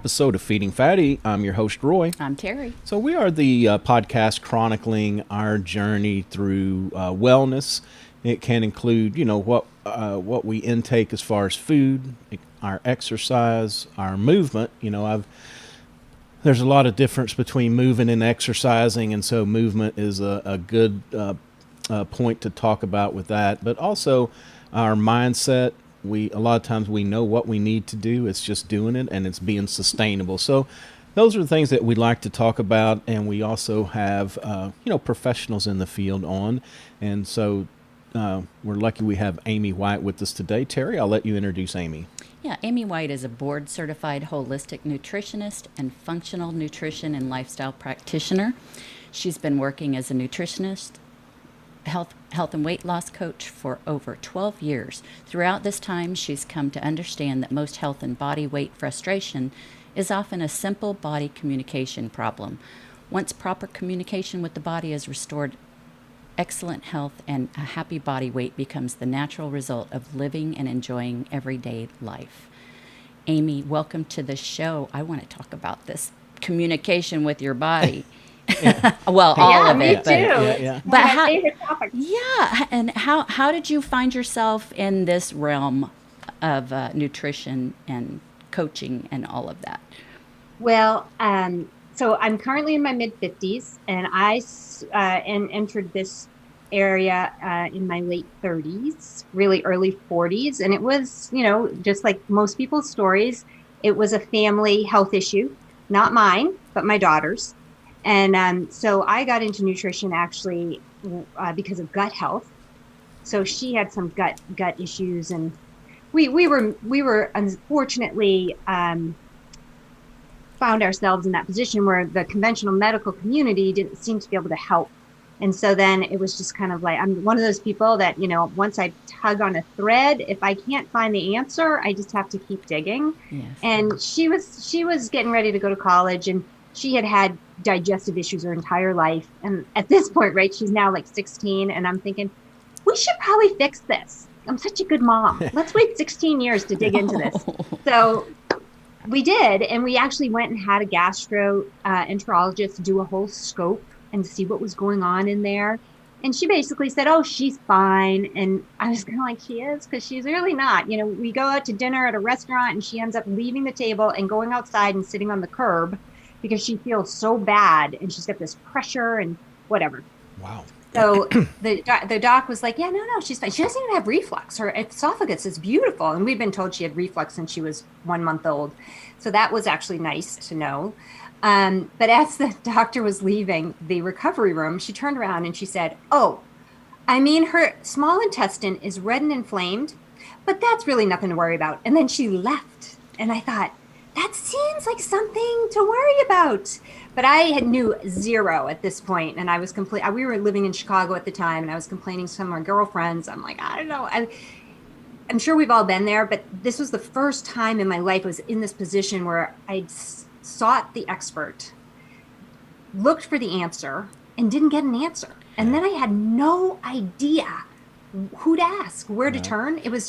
episode of Feeding Fatty. I'm your host, Roy. I'm Terry. So, we are the podcast chronicling our journey through wellness. It can include, what we intake as far as food, our exercise, our movement. There's a lot of difference between moving and exercising, and so movement is a good point to talk about with that. But also our mindset. A lot of times we know what we need to do. It's just doing it, and it's being sustainable. So those are the things that we like to talk about, and we also have professionals in the field on, and so we're lucky we have Amy White with us today. Terry, I'll let you introduce Amy. Yeah, Amy White is a board-certified holistic nutritionist and functional nutrition and lifestyle practitioner. She's been working as a nutritionist, health and weight loss coach for over 12 years. Throughout this time, she's come to understand that most health and body weight frustration is often a simple body communication problem. Once proper communication with the body is restored, excellent health and a happy body weight becomes the natural result of living and enjoying everyday life. Amy, welcome to the show. I want to talk about this communication with your body. Well, all of it. Me too. But my favorite topic. Yeah, and how did you find yourself in this realm of nutrition and coaching and all of that? Well, so I'm currently in my mid-50s, and I entered this area in my late 30s, really early 40s. And it was, just like most people's stories, it was a family health issue, not mine, but my daughter's. And so I got into nutrition actually because of gut health. So she had some gut issues, and we were unfortunately found ourselves in that position where the conventional medical community didn't seem to be able to help. And so then it was just kind of like, I'm one of those people that, once I tug on a thread, if I can't find the answer, I just have to keep digging. Yes. And she was getting ready to go to college, and she had digestive issues her entire life. And at this point, right, she's now like 16. And I'm thinking, we should probably fix this. I'm such a good mom. Let's wait 16 years to dig into this. So we did. And we actually went and had a gastroenterologist do a whole scope and see what was going on in there. And she basically said, oh, she's fine. And I was kind of like, she is? Because she's really not. We go out to dinner at a restaurant, and she ends up leaving the table and going outside and sitting on the curb because she feels so bad, and she's got this pressure and whatever. Wow. So the doc was like, yeah, no, she's fine. She doesn't even have reflux. Her esophagus is beautiful. And we've been told she had reflux since she was 1 month old. So that was actually nice to know. But as the doctor was leaving the recovery room, she turned around and she said, oh, her small intestine is red and inflamed, but that's really nothing to worry about. And then she left. And I thought, that seems like something to worry about. But I knew zero at this point, and I was we were living in Chicago at the time, and I was complaining to some of my girlfriends. I'm like, I don't know. I'm sure we've all been there, but this was the first time in my life I was in this position where I sought the expert, looked for the answer, and didn't get an answer. And then I had no idea who to ask, where to turn. It was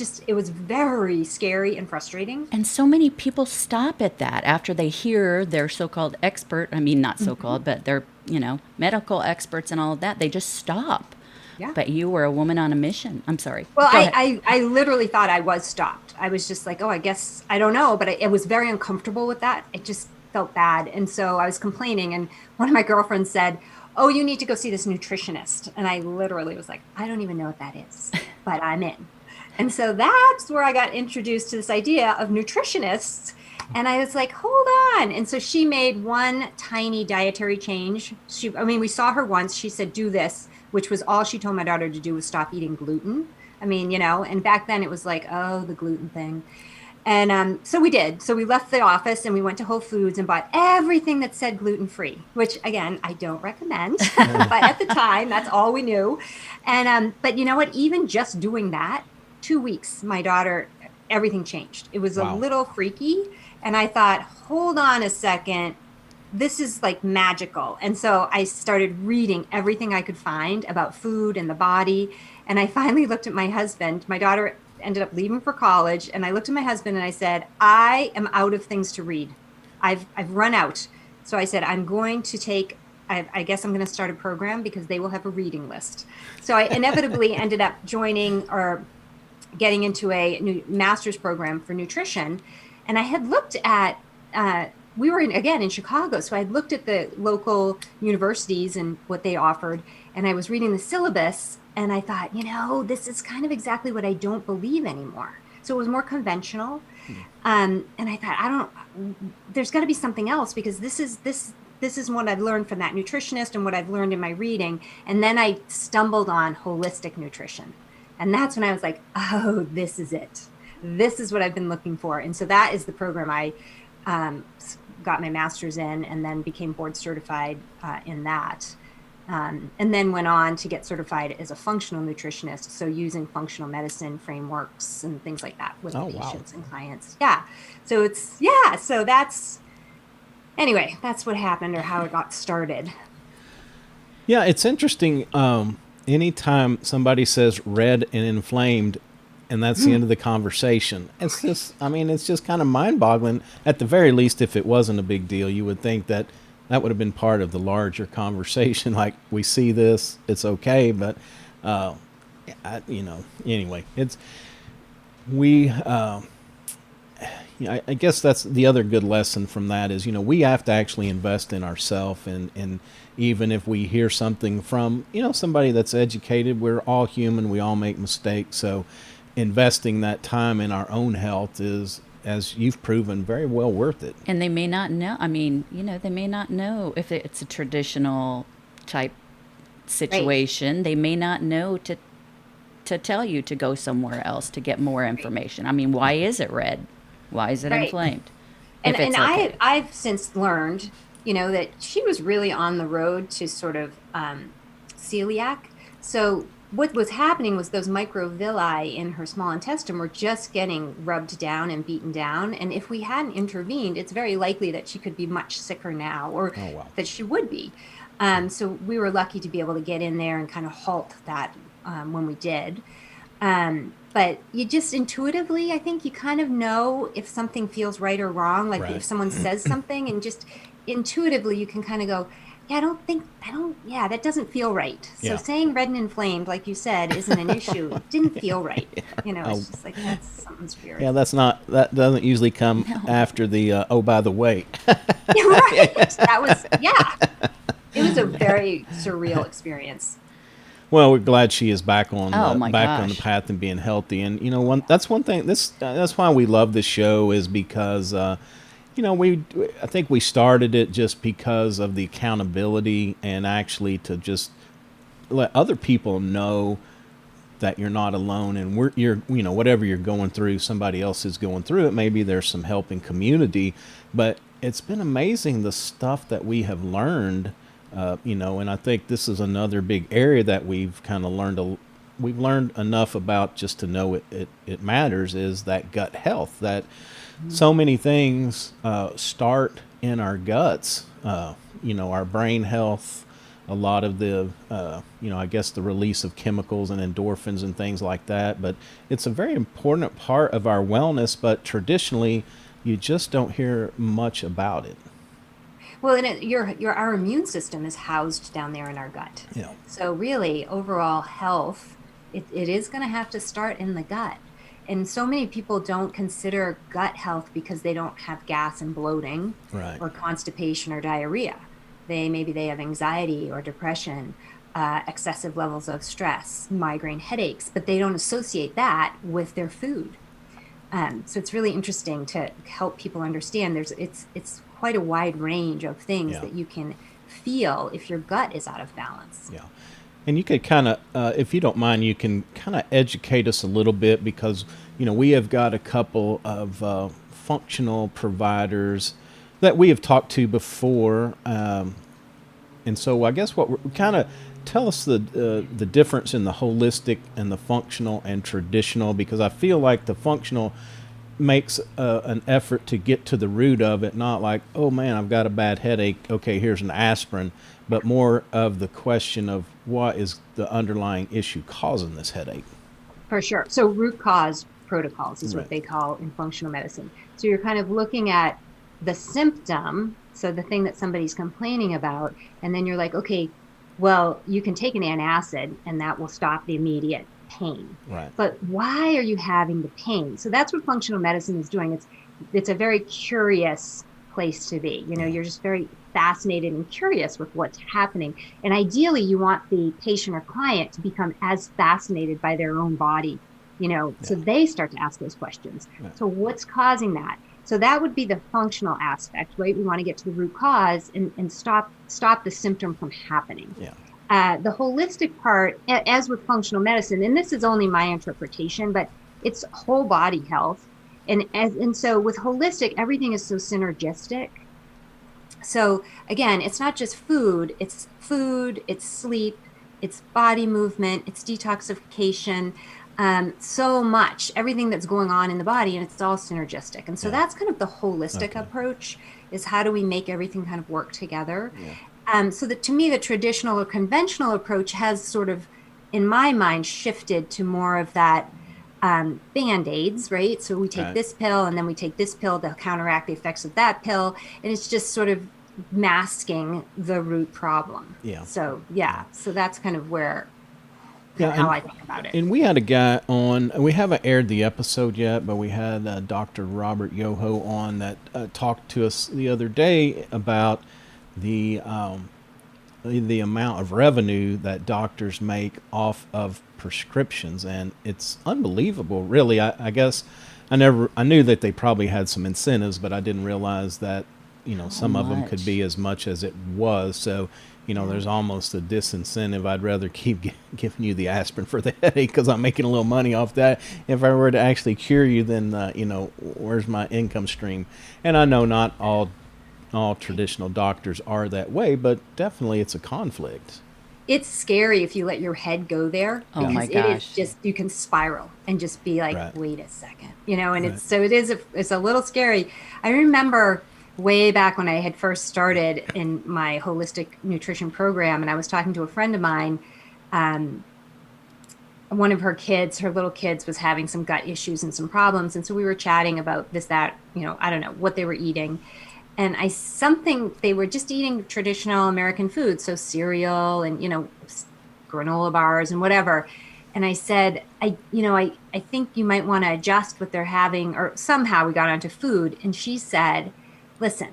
very scary and frustrating. And so many people stop at that after they hear their so-called expert. I mean, not so-called, but they're, medical experts and all of that. They just stop. Yeah. But you were a woman on a mission. I'm sorry. Well, I literally thought I was stopped. I was just like, oh, I guess, I don't know. But I was very uncomfortable with that. It just felt bad. And so I was complaining. And one of my girlfriends said, oh, you need to go see this nutritionist. And I literally was like, I don't even know what that is, but I'm in. And so that's where I got introduced to this idea of nutritionists. And I was like, hold on. And so she made one tiny dietary change. We saw her once. She said, do this, which was all she told my daughter to do, was stop eating gluten. And back then it was like, oh, the gluten thing. And so we did. So we left the office and we went to Whole Foods and bought everything that said gluten-free, which, again, I don't recommend. But at the time, that's all we knew. And but you know what? Even just doing that, 2 weeks, my daughter, everything changed. It was a little freaky. And I thought, hold on a second. This is like magical. And so I started reading everything I could find about food and the body. And I finally looked at my husband. My daughter ended up leaving for college. And I looked at my husband and I said, I am out of things to read. I've run out. So I said, I'm going to take, I guess I'm going to start a program because they will have a reading list. So I inevitably ended up joining or getting into a new master's program for nutrition. And I had looked at, we were again in Chicago. So I had looked at the local universities and what they offered. And I was reading the syllabus and I thought, this is kind of exactly what I don't believe anymore. So it was more conventional. And I thought, there's got to be something else, because this is what I've learned from that nutritionist and what I've learned in my reading. And then I stumbled on holistic nutrition. And that's when I was like, oh, this is it. This is what I've been looking for. And so that is the program I got my master's in, and then became board certified in that. And then went on to get certified as a functional nutritionist. So using functional medicine frameworks and things like that with patients and clients. Yeah. So so that's what happened, or how it got started. Yeah, it's interesting. Anytime somebody says red and inflamed, and that's the end of the conversation, it's just kind of mind-boggling. At the very least, if it wasn't a big deal, you would think that would have been part of the larger conversation. Like, we see this, it's okay, but anyway, I guess that's the other good lesson from that is, we have to actually invest in ourselves, and even if we hear something from, somebody that's educated, we're all human, we all make mistakes. So investing that time in our own health is, as you've proven, very well worth it. And they may not know. They may not know if it's a traditional type situation. Right. They may not know to tell you to go somewhere else to get more information. Why is it red? Why is it inflamed? And I've since learned, that she was really on the road to sort of celiac. So what was happening was those microvilli in her small intestine were just getting rubbed down and beaten down. And if we hadn't intervened, it's very likely that she could be much sicker now, or that she would be. So we were lucky to be able to get in there and kind of halt that when we did. But you just intuitively, I think you kind of know if something feels right or wrong. Like if someone says something, and just intuitively you can kind of go, that doesn't feel right. So saying red and inflamed, like you said, isn't an issue. It didn't feel right. It's just like, that's something's weird. Yeah, that doesn't usually come after the, oh, by the way. Right. That was, it was a very surreal experience. Well, we're glad she is back on on the path and being healthy. And, that's one thing, that's why we love this show, is because, I think we started it just because of the accountability, and actually to just let other people know that you're not alone, and whatever you're going through, somebody else is going through it. Maybe there's some helping community, but it's been amazing the stuff that we have learned, and I think this is another big area that we've kind of learned. We've learned enough about just to know it matters, is that gut health, that so many things start in our guts, our brain health, a lot of the, I guess the release of chemicals and endorphins and things like that. But it's a very important part of our wellness, but traditionally you just don't hear much about it. Well, and our immune system is housed down there in our gut. Yeah. So really, overall health, it is going to have to start in the gut. And so many people don't consider gut health because they don't have gas and bloating, or constipation or diarrhea. Maybe they have anxiety or depression, excessive levels of stress, migraine headaches, but they don't associate that with their food. So it's really interesting to help people understand it's quite a wide range of things that you can feel if your gut is out of balance. Yeah. And you could kind of, if you don't mind, you can kind of educate us a little bit, because, we have got a couple of functional providers that we have talked to before. And so I guess tell us the difference in the holistic and the functional and traditional, because I feel like the functional makes an effort to get to the root of it, not like, oh man, I've got a bad headache, okay, here's an aspirin, but more of the question of what is the underlying issue causing this headache. For sure. So root cause protocols is what they call in functional medicine. So you're kind of looking at the symptom, so the thing that somebody's complaining about, and then you're like, okay, well, you can take an antacid and that will stop the immediate pain. Right. But why are you having the pain? So that's what functional medicine is doing. It's a very curious place to be. Yeah. You're just very fascinated and curious with what's happening. And ideally, you want the patient or client to become as fascinated by their own body, so they start to ask those questions. Yeah. So what's causing that? So that would be the functional aspect, right? We want to get to the root cause and stop the symptom from happening. Yeah. The holistic part, as with functional medicine, and this is only my interpretation, but it's whole body health. And so with holistic, everything is so synergistic. So again, it's not just food, it's sleep, it's body movement, it's detoxification, so much, everything that's going on in the body, and it's all synergistic. And so that's kind of the holistic approach, is how do we make everything kind of work together? So that, to me, the traditional or conventional approach has sort of, in my mind, shifted to more of that Band-Aids, right? So we take this pill and then we take this pill to counteract the effects of that pill. And it's just sort of masking the root problem. So that's kind of where, how I think about it. And we had a guy on, we haven't aired the episode yet, but we had Dr. Robert Yoho on that talked to us the other day about the amount of revenue that doctors make off of prescriptions, and it's unbelievable, really. I guess I knew that they probably had some incentives, but I didn't realize that some of them could be as much as it was. So there's almost a disincentive. I'd rather keep giving you the aspirin for the headache because I'm making a little money off that. If I were to actually cure you, then where's my income stream? And I know not all traditional doctors are that way, but definitely it's a conflict. It's scary if you let your head go there. Oh my gosh. It is just, you can spiral and just be like, wait a second, and it's a little scary. I remember way back when I had first started in my holistic nutrition program, and I was talking to a friend of mine. One of her little kids was having some gut issues and some problems. And so we were chatting about this, that, I don't know what they were eating. And they were just eating traditional American food. So cereal and, granola bars and whatever. And I said, I think you might want to adjust what they're having, or somehow we got onto food. And she said, listen,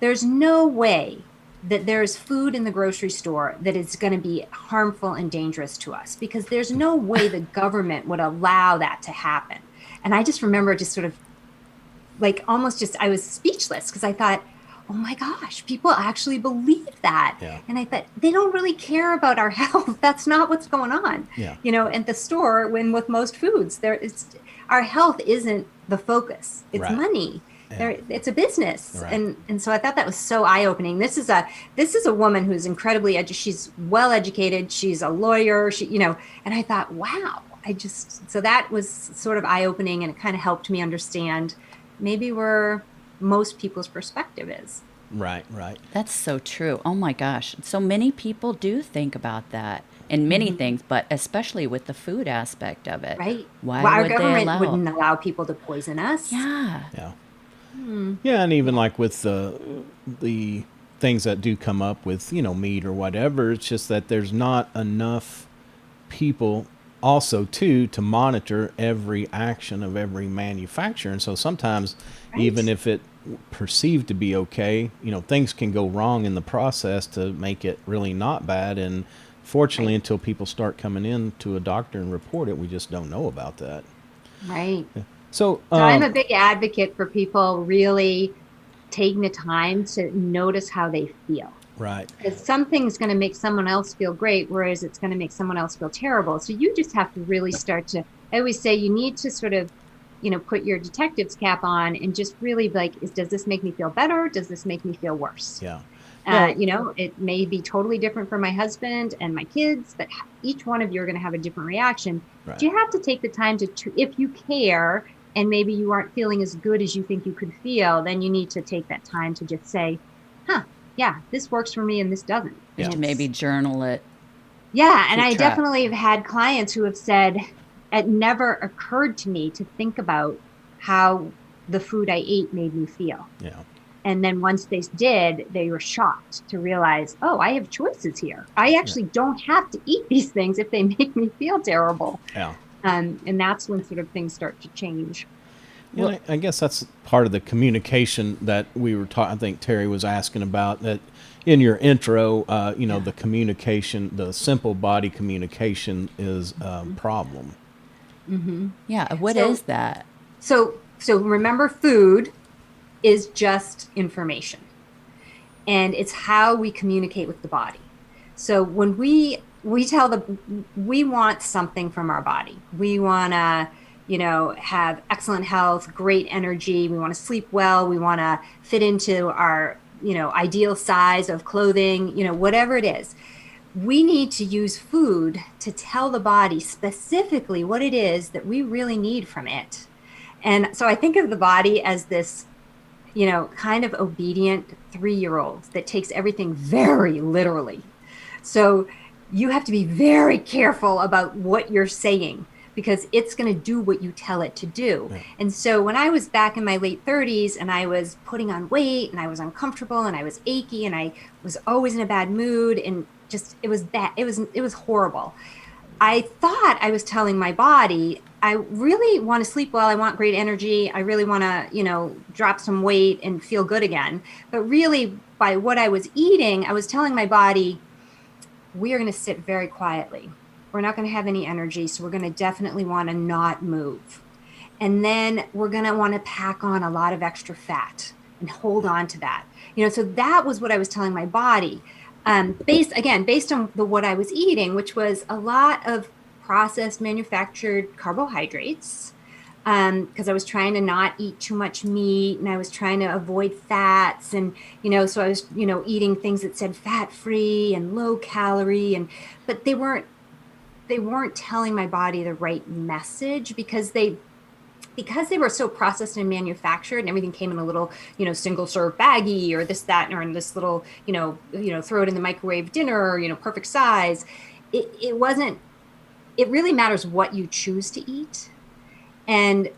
there's no way that there's food in the grocery store that is going to be harmful and dangerous to us, because there's no way the government would allow that to happen. And I just remember just sort of like almost just, I was speechless, because I thought, oh my gosh, people actually believe that. And I thought, they don't really care about our health. That's not what's going on. At the store, with most foods, our health isn't the focus. It's money. It's a business. And so I thought that was so eye-opening. This is a woman who's incredibly she's well educated. She's a lawyer. And I thought, wow, so that was sort of eye-opening, and it kind of helped me understand maybe where most people's perspective is. Right. That's so true. Oh my gosh. So many people do think about that in many things, but especially with the food aspect of it. Right. Why our would government they wouldn't allow people to poison us. Yeah. Yeah, and even like with the things that do come up with, meat or whatever, it's just that there's not enough people also to monitor every action of every manufacturer. And so sometimes even if it perceived to be okay, things can go wrong in the process to make it really not bad. And fortunately, until people start coming in to a doctor and report it, we just don't know about that. Right. So I'm a big advocate for people really taking the time to notice how they feel. Right. Because something's going to make someone else feel great, whereas it's going to make someone else feel terrible. So you just have to really start to, I always say, you need to sort of, put your detective's cap on and just really be like, does this make me feel better? Does this make me feel worse? Yeah. It may be totally different for my husband and my kids, but each one of you are going to have a different reaction. Right. Do you have to take the time to, if you care, and maybe you aren't feeling as good as you think you could feel, then you need to take that time to just say, yeah, this works for me and this doesn't. Yeah. To maybe journal it. Yeah. And I definitely have had clients who have said, it never occurred to me to think about how the food I ate made me feel. Yeah. And then once they did, they were shocked to realize, oh, I have choices here. I Yeah. actually don't have to eat these things if they make me feel terrible. Yeah. And that's when sort of things start to change. Yeah, Well, I guess that's part of the communication that we were talking. I think Terry was asking about that in your intro. yeah. The communication, the simple body communication is a problem. Yeah. What So, is that? so remember, food is just information, and it's how we communicate with the body. So when we tell we want something from our body. We want to, have excellent health, great energy. We want to sleep well. We want to fit into our, ideal size of clothing, whatever it is. We need to use food to tell the body specifically what it is that we really need from it. And so I think of the body as this, kind of obedient 3-year old that takes everything very literally. So you have to be very careful about what you're saying because it's going to do what you tell it to do. Yeah. And so when I was back in my late 30s and I was putting on weight and I was uncomfortable and I was achy and I was always in a bad mood and just it was bad. It was horrible. I thought I was telling my body, I really want to sleep well. I want great energy. I really want to, drop some weight and feel good again. But really, by what I was eating, I was telling my body, we are going to sit very quietly. We're not going to have any energy. So we're going to definitely want to not move. And then we're going to want to pack on a lot of extra fat and hold on to that. So that was what I was telling my body. Based on what I was eating, which was a lot of processed manufactured carbohydrates, because I was trying to not eat too much meat and I was trying to avoid fats. And, so I was, eating things that said fat free and low calorie. But they weren't telling my body the right message because they were so processed and manufactured and everything came in a little, single serve baggie or this, that, or in this little, throw it in the microwave dinner, perfect size. It wasn't, it really matters what you choose to eat. And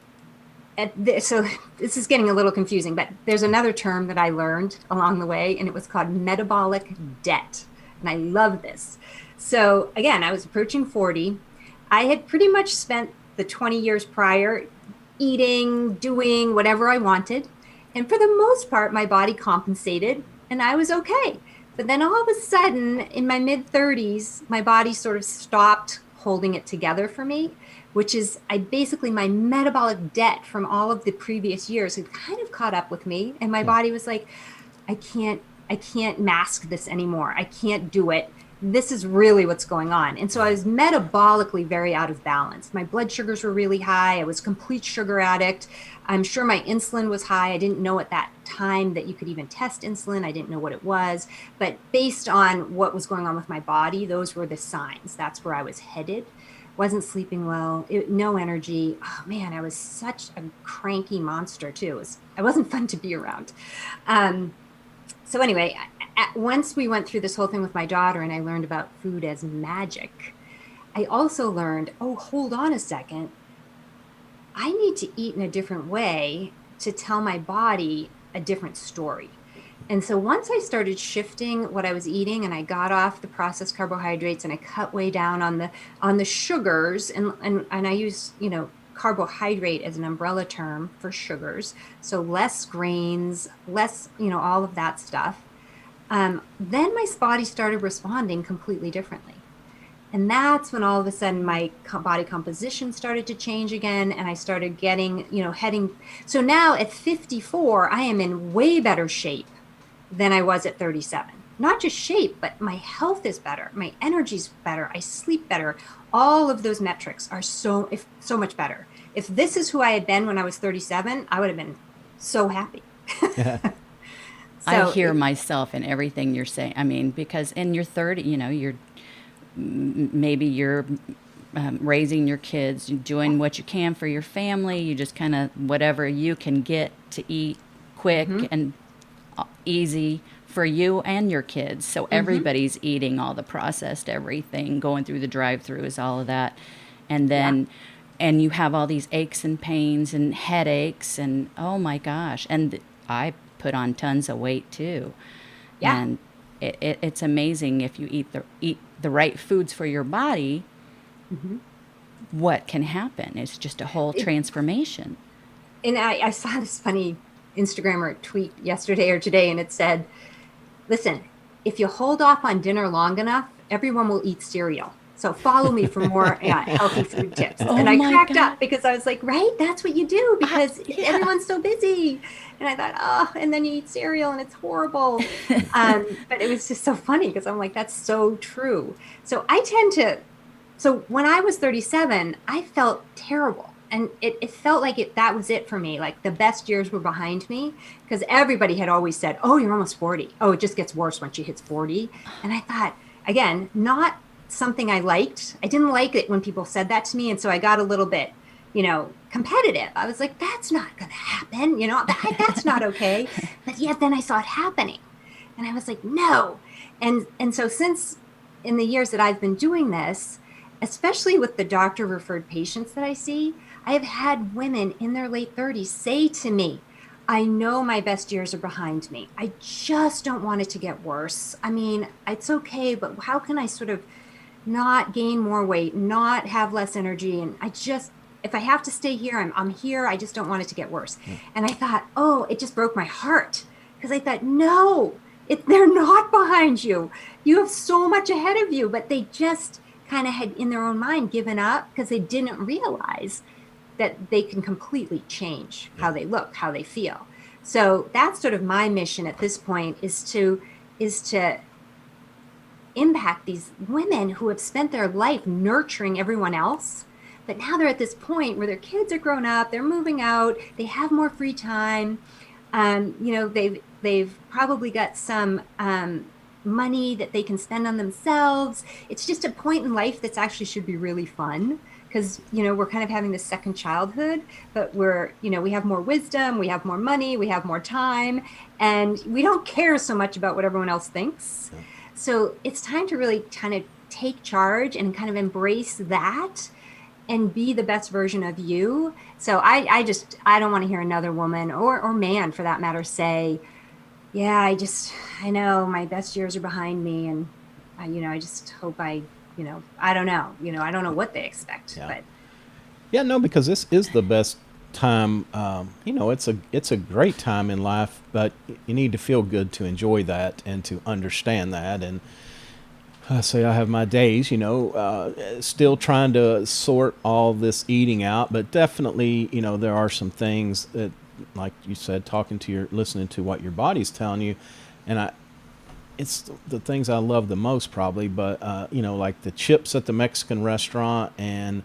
so this is getting a little confusing, but there's another term that I learned along the way, and it was called metabolic debt. And I love this. So again, I was approaching 40. I had pretty much spent the 20 years prior eating, doing whatever I wanted. And for the most part, my body compensated and I was okay. But then all of a sudden, in my mid 30s, my body sort of stopped holding it together for me, which is my metabolic debt from all of the previous years had kind of caught up with me. And my body was like, I can't mask this anymore. I can't do it. This is really what's going on. And so I was metabolically very out of balance. My blood sugars were really high. I was a complete sugar addict. I'm sure my insulin was high. I didn't know at that time that you could even test insulin. I didn't know what it was. But based on what was going on with my body, those were the signs. That's where I was headed. Wasn't sleeping well, no energy. Oh man, I was such a cranky monster too. I wasn't fun to be around. So anyway, once we went through this whole thing with my daughter and I learned about food as magic, I also learned, oh, hold on a second. I need to eat in a different way to tell my body a different story. And so once I started shifting what I was eating and I got off the processed carbohydrates and I cut way down on the sugars and I use, carbohydrate as an umbrella term for sugars. So less grains, less, all of that stuff. Then my body started responding completely differently. And that's when all of a sudden my body composition started to change again. And I started getting, heading. So now at 54, I am in way better shape than I was at 37. Not just shape, but my health is better. My energy's better. I sleep better. All of those metrics are so much better. If this is who I had been when I was 37, I would have been so happy. I So hear myself in everything you're saying. I mean, because in your 30, maybe you're raising your kids, doing what you can for your family. You just kind of whatever you can get to eat quick and easy for you and your kids. So everybody's eating all the processed everything, going through the drive-throughs, all of that. And then and you have all these aches and pains and headaches and oh my gosh. And I put on tons of weight too. Yeah. And it's amazing if you eat the right foods for your body, what can happen. It's just a whole transformation. And I saw this funny Instagram or tweet yesterday or today, and it said, listen, if you hold off on dinner long enough, everyone will eat cereal. So follow me for more healthy food tips. And I cracked up because I was like, right, that's what you do because everyone's so busy. And I thought, oh, and then you eat cereal and it's horrible. But it was just so funny because I'm like, that's so true. So so when I was 37, I felt terrible. And it felt like that was it for me. Like the best years were behind me because everybody had always said, oh, you're almost 40. Oh, it just gets worse when she hits 40. And I thought, again, not something I liked. I didn't like it when people said that to me. And so I got a little bit, competitive. I was like, that's not going to happen. That's not okay. But yet then I saw it happening and I was like, no. And so since in the years that I've been doing this, especially with the doctor referred patients that I see, I have had women in their late 30s say to me, I know my best years are behind me. I just don't want it to get worse. I mean, it's okay, but how can I sort of not gain more weight, not have less energy? And if I have to stay here, I'm here. I just don't want it to get worse. And I thought, oh, it just broke my heart because I thought, no, they're not behind you. You have so much ahead of you, but they just kind of had in their own mind given up because they didn't realize that they can completely change how they look, how they feel. So that's sort of my mission at this point is to impact these women who have spent their life nurturing everyone else. But now they're at this point where their kids are grown up, they're moving out, they have more free time. They've probably got some money that they can spend on themselves. It's just a point in life that's actually should be really fun because, we're kind of having this second childhood, but we have more wisdom, we have more money, we have more time, and we don't care so much about what everyone else thinks. Yeah. So it's time to really kind of take charge and kind of embrace that and be the best version of you. So I don't want to hear another woman or man for that matter say, yeah, I know my best years are behind me. And I just hope I don't know, I don't know what they expect, but. Yeah, no, because this is the best time. It's a great time in life, but you need to feel good to enjoy that and to understand that. And I say I have my days, still trying to sort all this eating out, but definitely, there are some things that, like you said, listening to what your body's telling you, and it's the things I love the most probably, but like the chips at the Mexican restaurant and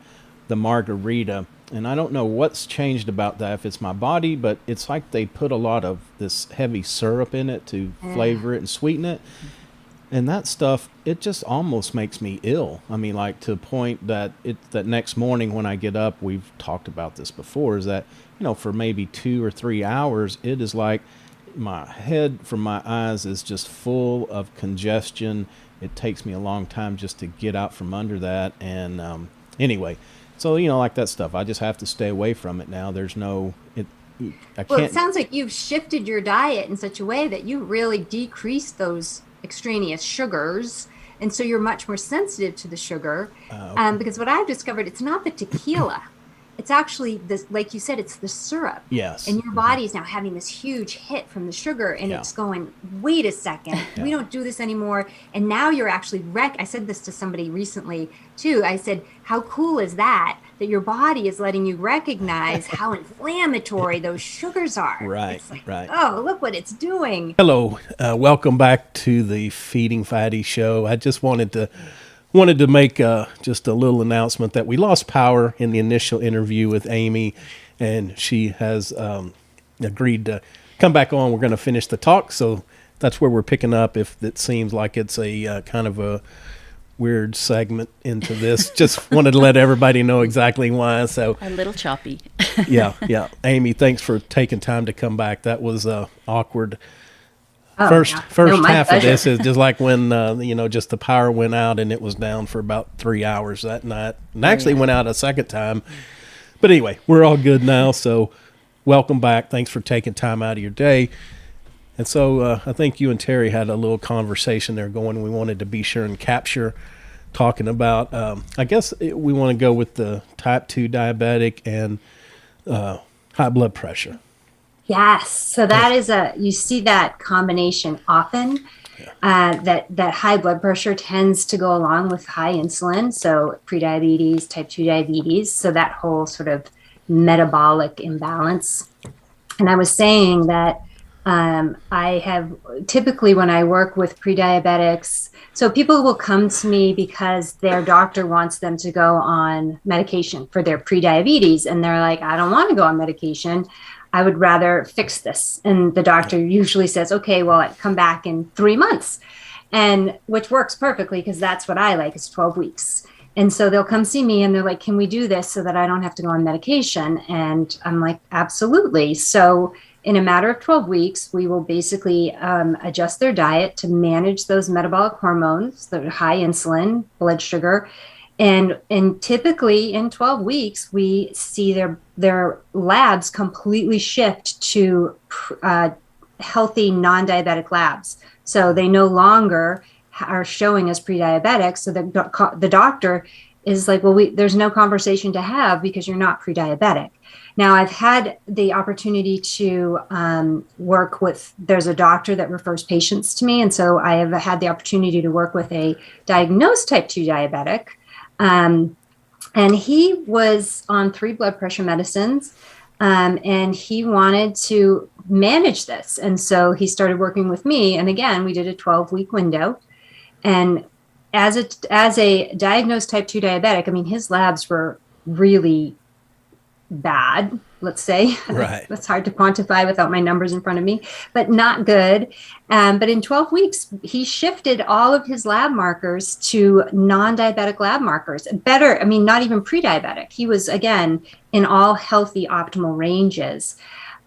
the margarita. And I don't know what's changed about that, if it's my body, but it's like they put a lot of this heavy syrup in it to flavor it and sweeten it. And that stuff, it just almost makes me ill. I mean, like to the point that that next morning when I get up, we've talked about this before, is that, for maybe 2 or 3 hours, it is like my head from my eyes is just full of congestion. It takes me a long time just to get out from under that. And anyway, so, like that stuff, I just have to stay away from it now. There's no, I can't. Well, it sounds like you've shifted your diet in such a way that you really decreased those extraneous sugars. And so you're much more sensitive to the sugar. Okay. Because what I've discovered, it's not the tequila. It's actually, like you said, it's the syrup. Yes. And your body's now having this huge hit from the sugar, and it's going, wait a second, we don't do this anymore. And now you're actually I said this to somebody recently, too. I said, how cool is that your body is letting you recognize how inflammatory those sugars are. Right, it's like, right. Oh, look what it's doing. Hello. Welcome back to the Feeding Fatty Show. I just wanted to make just a little announcement that we lost power in the initial interview with Amy, and she has agreed to come back on. We're going to finish the talk, so that's where we're picking up. If it seems like it's a kind of a weird segment into this, just wanted to let everybody know exactly why. So a little choppy. yeah. Amy, thanks for taking time to come back. That was awkward. First half of this is just like when just the power went out and it was down for about 3 hours that night, and actually went out a second time. But anyway, we're all good now. So welcome back. Thanks for taking time out of your day. And so I think you and Terry had a little conversation there going. We wanted to be sure and capture talking about, I guess we want to go with the type 2 diabetic and high blood pressure. Yes. So that is you see that combination often. That high blood pressure tends to go along with high insulin. So prediabetes, type 2 diabetes. So that whole sort of metabolic imbalance. And I was saying that I have typically, when I work with pre-diabetics, so people will come to me because their doctor wants them to go on medication for their pre-diabetes. And they're like, I don't want to go on medication. I would rather fix this. And the doctor usually says, okay, well, I'd come back in 3 months, and which works perfectly because that's what I like, is 12 weeks. And so they'll come see me and they're like, can we do this so that I don't have to go on medication? And I'm like, absolutely. So in a matter of 12 weeks, we will basically adjust their diet to manage those metabolic hormones, the high insulin, blood sugar. And typically in 12 weeks, we see their labs completely shift to healthy non-diabetic labs. So they no longer are showing as pre-diabetics. So the doctor is like, well, there's no conversation to have because you're not pre-diabetic. Now, I've had the opportunity to work with, there's a doctor that refers patients to me. And so I have had the opportunity to work with a diagnosed type 2 diabetic. And he was on 3 blood pressure medicines. And he wanted to manage this. And so he started working with me. And again, we did a 12-week window. And as a diagnosed type 2 diabetic, I mean, his labs were really bad, let's say. Right. That's hard to quantify without my numbers in front of me, but not good. But in 12 weeks, he shifted all of his lab markers to non-diabetic lab markers. Better, I mean, not even pre-diabetic. He was, again, in all healthy, optimal ranges.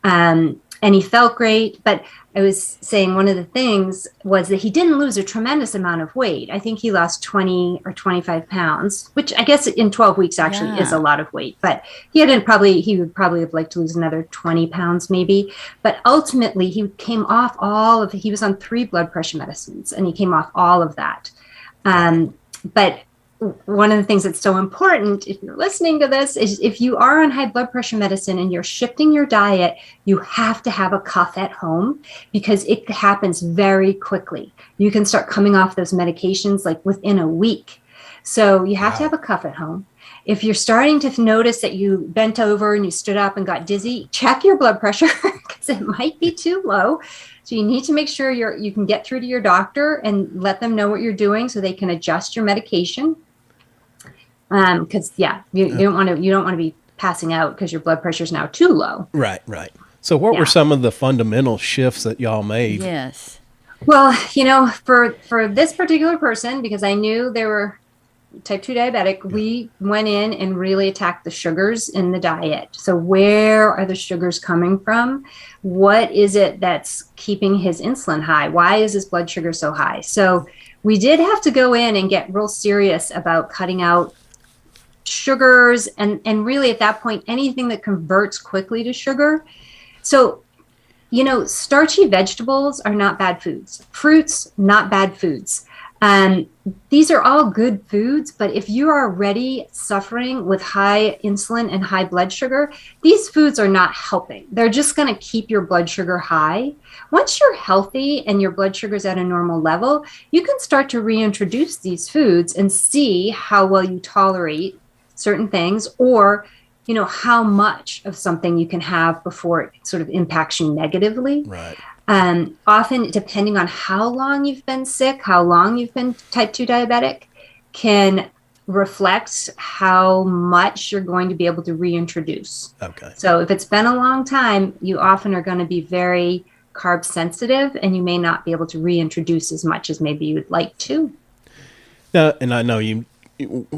And he felt great. But I was saying one of the things was that he didn't lose a tremendous amount of weight. I think he lost 20 or 25 pounds, which I guess in 12 weeks actually is a lot of weight. But he would probably have liked to lose another 20 pounds maybe. But ultimately, he came off he was on 3 blood pressure medicines, and he came off all of that. But one of the things that's so important, if you're listening to this, is if you are on high blood pressure medicine and you're shifting your diet, you have to have a cuff at home because it happens very quickly. You can start coming off those medications like within a week. So you have to have a cuff at home. If you're starting to notice that you bent over and you stood up and got dizzy, check your blood pressure because it might be too low. So you need to make sure you can get through to your doctor and let them know what you're doing so they can adjust your medication. Because you don't want to be passing out because your blood pressure is now too low. Right. So what were some of the fundamental shifts that y'all made? Yes. Well, for this particular person, because I knew they were type 2 diabetic, we went in and really attacked the sugars in the diet. So where are the sugars coming from? What is it that's keeping his insulin high? Why is his blood sugar so high? So we did have to go in and get real serious about cutting out sugars and really at that point anything that converts quickly to sugar. So starchy vegetables are not bad foods. Fruits, not bad foods. These are all good foods, but if you are already suffering with high insulin and high blood sugar, these foods are not helping. They're just going to keep your blood sugar high. Once you're healthy and your blood sugar is at a normal level, you can start to reintroduce these foods and see how well you tolerate certain things, or how much of something you can have before it sort of impacts you negatively. Right. Often, depending on how long you've been sick, how long you've been type 2 diabetic, can reflect how much you're going to be able to reintroduce. Okay. So if it's been a long time, you often are going to be very carb sensitive, and you may not be able to reintroduce as much as maybe you would like to. Now, and I know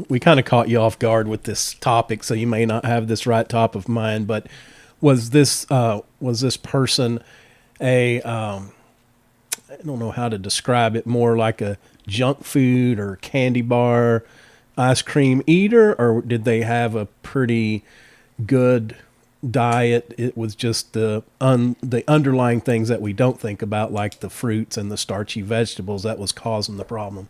we kind of caught you off guard with this topic, so you may not have this right top of mind, but was this person I don't know how to describe it, more like a junk food or candy bar, ice cream eater, or did they have a pretty good diet. It was just the underlying things that we don't think about, like the fruits and the starchy vegetables, that was causing the problem.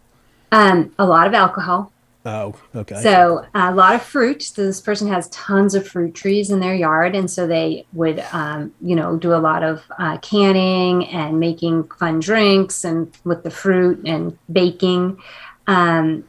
A lot of alcohol. Oh, okay. So a lot of fruit. So this person has tons of fruit trees in their yard, and so they would, do a lot of canning and making fun drinks and with the fruit and baking. Um,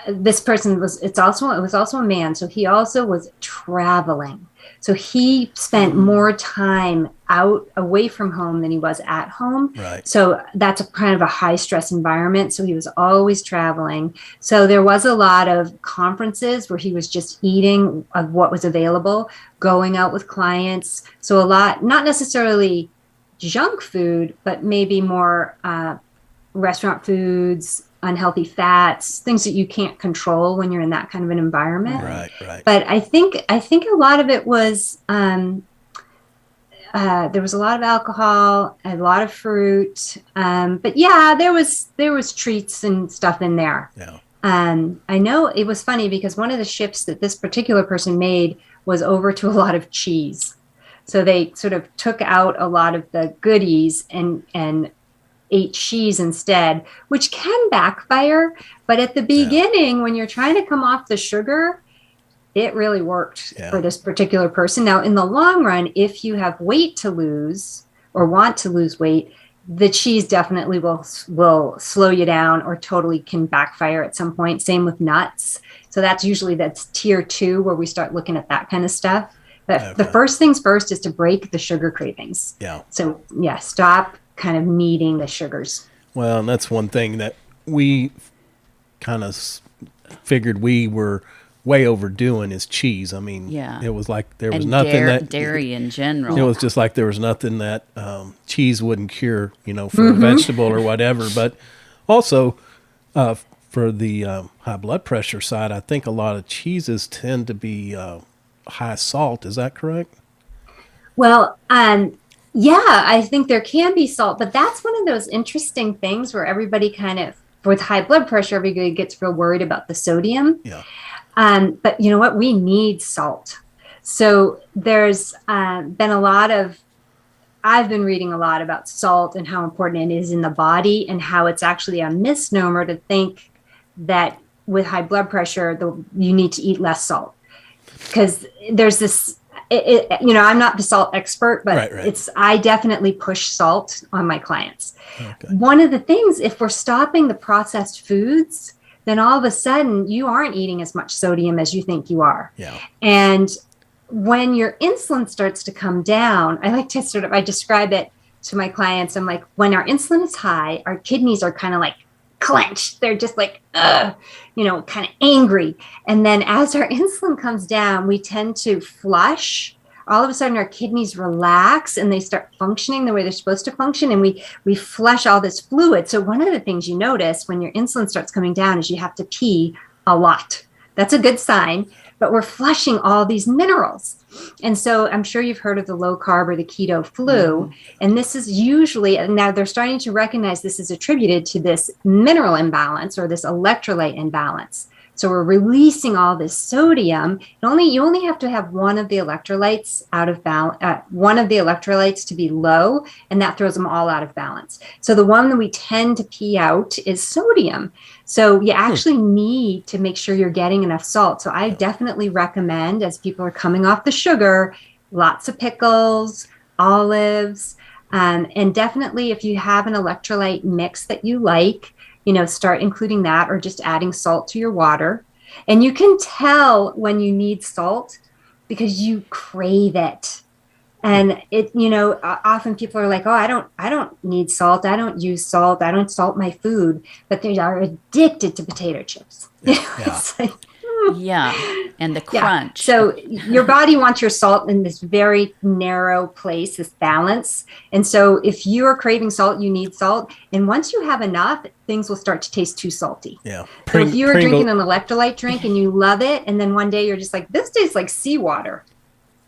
this person it was also a man, so he also was traveling. So he spent more time out away from home than he was at home. Right. So that's a kind of a high stress environment. So he was always traveling. So there was a lot of conferences where he was just eating of what was available, going out with clients. So a lot, not necessarily junk food, but maybe more restaurant foods, unhealthy fats, things that you can't control when you're in that kind of an environment. Right. But I think a lot of it was there was a lot of alcohol, a lot of fruit, but yeah, there was treats and stuff in there. Yeah. I know it was funny because one of the shifts that this particular person made was over to a lot of cheese. So they sort of took out a lot of the goodies and ate cheese instead, which can backfire. But at the beginning, when you're trying to come off the sugar, it really worked for this particular person. Now, in the long run, if you have weight to lose or want to lose weight, the cheese definitely will slow you down or totally can backfire at some point. Same with nuts. So that's tier 2 where we start looking at that kind of stuff. But the first things first is to break the sugar cravings. Yeah. So stop kind of needing the sugars. Well, and that's one thing that we kind of figured we were way overdoing is cheese. I mean, it was like there was nothing that dairy in general. It was just like there was nothing that cheese wouldn't cure, for a vegetable or whatever. But also for the high blood pressure side, I think a lot of cheeses tend to be high salt. Is that correct? Well, yeah, I think there can be salt, but that's one of those interesting things where everybody kind of, with high blood pressure, everybody gets real worried about the sodium. Yeah. But you know what? We need salt. So there's been I've been reading a lot about salt and how important it is in the body and how it's actually a misnomer to think that with high blood pressure, you need to eat less salt. Because there's this, I'm not the salt expert, but right. I definitely push salt on my clients. Okay. One of the things, if we're stopping the processed foods, then all of a sudden you aren't eating as much sodium as you think you are. Yeah. And when your insulin starts to come down, I describe it to my clients. I'm like, when our insulin is high, our kidneys are kind of like clenched. They're just like, kind of angry. And then as our insulin comes down, we tend to flush. All of a sudden our kidneys relax and they start functioning the way they're supposed to function. And we flush all this fluid. So one of the things you notice when your insulin starts coming down is you have to pee a lot. That's a good sign, but we're flushing all these minerals. And so I'm sure you've heard of the low carb or the keto flu. And this is usually, now they're starting to recognize this is attributed to this mineral imbalance or this electrolyte imbalance. So we're releasing all this sodium. You only have to have one of the electrolytes out of balance, one of the electrolytes to be low, and that throws them all out of balance. So the one that we tend to pee out is sodium. So you actually need to make sure you're getting enough salt. So I definitely recommend, as people are coming off the sugar, lots of pickles, olives, and definitely if you have an electrolyte mix that you like, start including that or just adding salt to your water. And you can tell when you need salt because you crave it. And often people are like, oh, I don't need salt. I don't use salt. I don't salt my food, but they are addicted to potato chips. It's like, and the crunch. So your body wants your salt in this very narrow place, this balance. And so if you are craving salt, you need salt. And once you have enough, things will start to taste too salty. Yeah. So if you are drinking an electrolyte drink and you love it, and then one day you're just like, this tastes like seawater.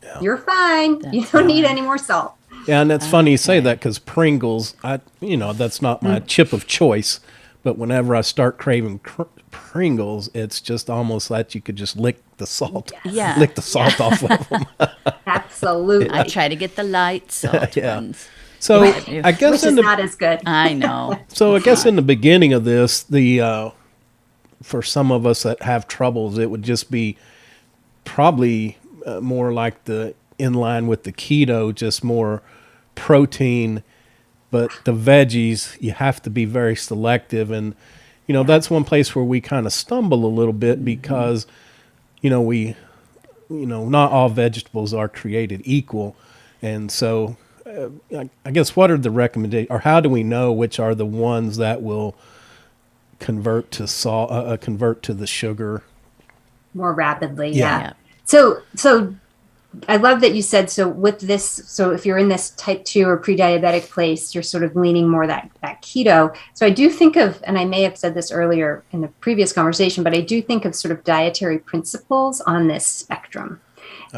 Yeah. You're fine. You don't need any more salt. Yeah, and it's funny you say that because Pringles, that's not my chip of choice. But whenever I start craving Pringles, it's just almost like you could just lick the salt. Yeah. Lick the salt off of them. Absolutely. I try to get the light salt ones. So Yeah. I guess Which is not as good. I know. so I guess in the beginning of this, the for some of us that have troubles, it would just be probably more like the in line with the keto, just more protein, but the veggies you have to be very selective, and that's one place where we kind of stumble a little bit because we not all vegetables are created equal, and so I guess what are the recommendations, or how do we know which are the ones that will convert to salt, convert to the sugar More rapidly. Yeah. Yeah. So I love that you said, so with this, so if you're in this type 2 or pre-diabetic place, you're sort of leaning more that keto. So I do think of, and I may have said this earlier in the previous conversation, but I do think of sort of dietary principles on this spectrum.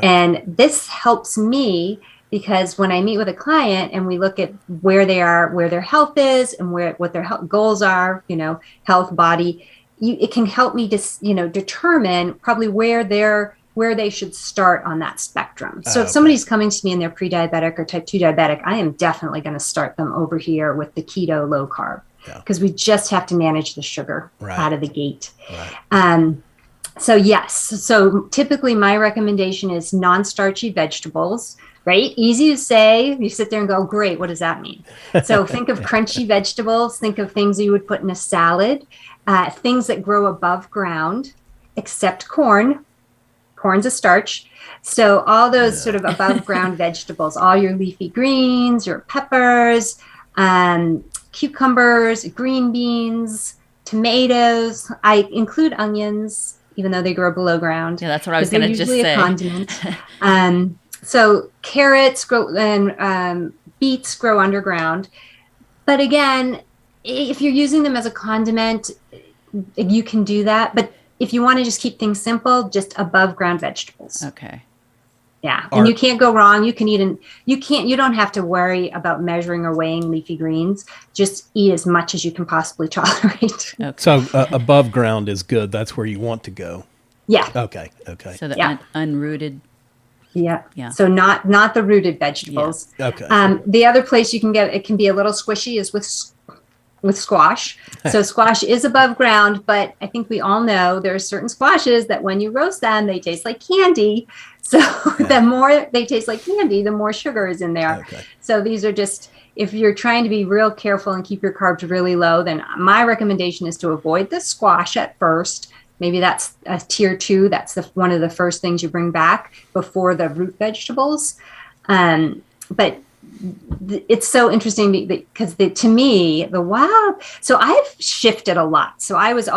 And this helps me because when I meet with a client and we look at where they are, where their health is and what their health goals are, health, body, it can help me determine probably where they should start on that spectrum. So if somebody's coming to me and they're pre-diabetic or type 2 diabetic, I am definitely going to start them over here with the keto low carb because we just have to manage the sugar out of the gate. Right. So yes, so typically my recommendation is non-starchy vegetables, right? Easy to say. You sit there and go, great, what does that mean? So think of crunchy vegetables, think of things you would put in a salad, things that grow above ground, except corn. Corn's a starch. So all those sort of above ground vegetables, all your leafy greens, your peppers, cucumbers, green beans, tomatoes. I include onions, even though they grow below ground. Yeah, that's what I was going to just say. They're usually a condiment. So carrots grow and beets grow underground. But again, if you're using them as a condiment, you can do that. But if you want to just keep things simple, just above ground vegetables. Okay. Yeah. And you can't go wrong. You don't have to worry about measuring or weighing leafy greens. Just eat as much as you can possibly tolerate. Okay. So above ground is good. That's where you want to go. Yeah. Okay. So the unrooted. Yeah. Yeah. So not the rooted vegetables. Yeah. Okay. The other place you can get, it can be a little squishy, is with squash. So squash is above ground, but I think we all know there are certain squashes that when you roast them, they taste like candy. So the more they taste like candy, the more sugar is in there. Okay. So these are just, if you're trying to be real careful and keep your carbs really low, then my recommendation is to avoid the squash at first. Maybe that's a tier 2. That's one of the first things you bring back before the root vegetables. But it's so interesting because to me, so I've shifted a lot. So I've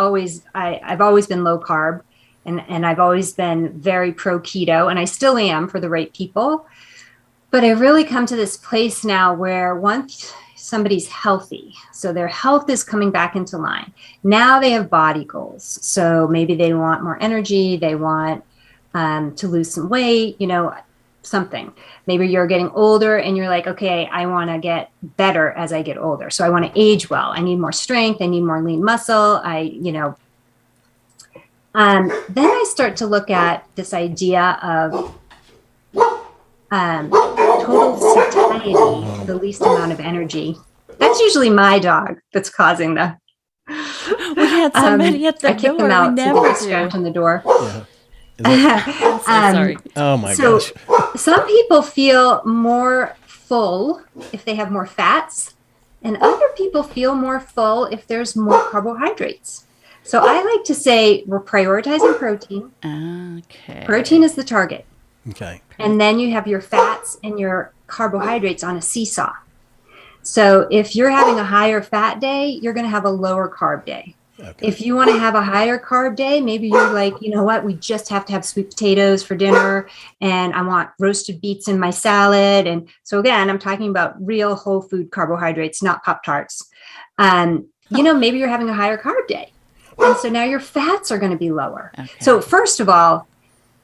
always been low carb and I've always been very pro keto, and I still am for the right people. But I've really come to this place now where once somebody's healthy, so their health is coming back into line. Now they have body goals. So maybe they want more energy. They want to lose some weight, something. Maybe you're getting older and you're like, okay, I want to get better as I get older. So I want to age well. I need more strength. I need more lean muscle. Then I start to look at this idea of total satiety, the least amount of energy. That's usually my dog that's causing the. We had somebody at the door. I kicked them out. We never do. Scratch on the door. I'm so sorry. Oh my gosh. Some people feel more full if they have more fats, and other people feel more full if there's more carbohydrates. So I like to say we're prioritizing protein. Okay. Protein is the target. Okay. And then you have your fats and your carbohydrates on a seesaw. So if you're having a higher fat day, you're going to have a lower carb day. Okay. If you want to have a higher carb day, maybe you're like, you know what, we just have to have sweet potatoes for dinner and I want roasted beets in my salad. And so again, I'm talking about real whole food carbohydrates, not Pop-Tarts. Maybe you're having a higher carb day. And so now your fats are going to be lower. Okay. So first of all,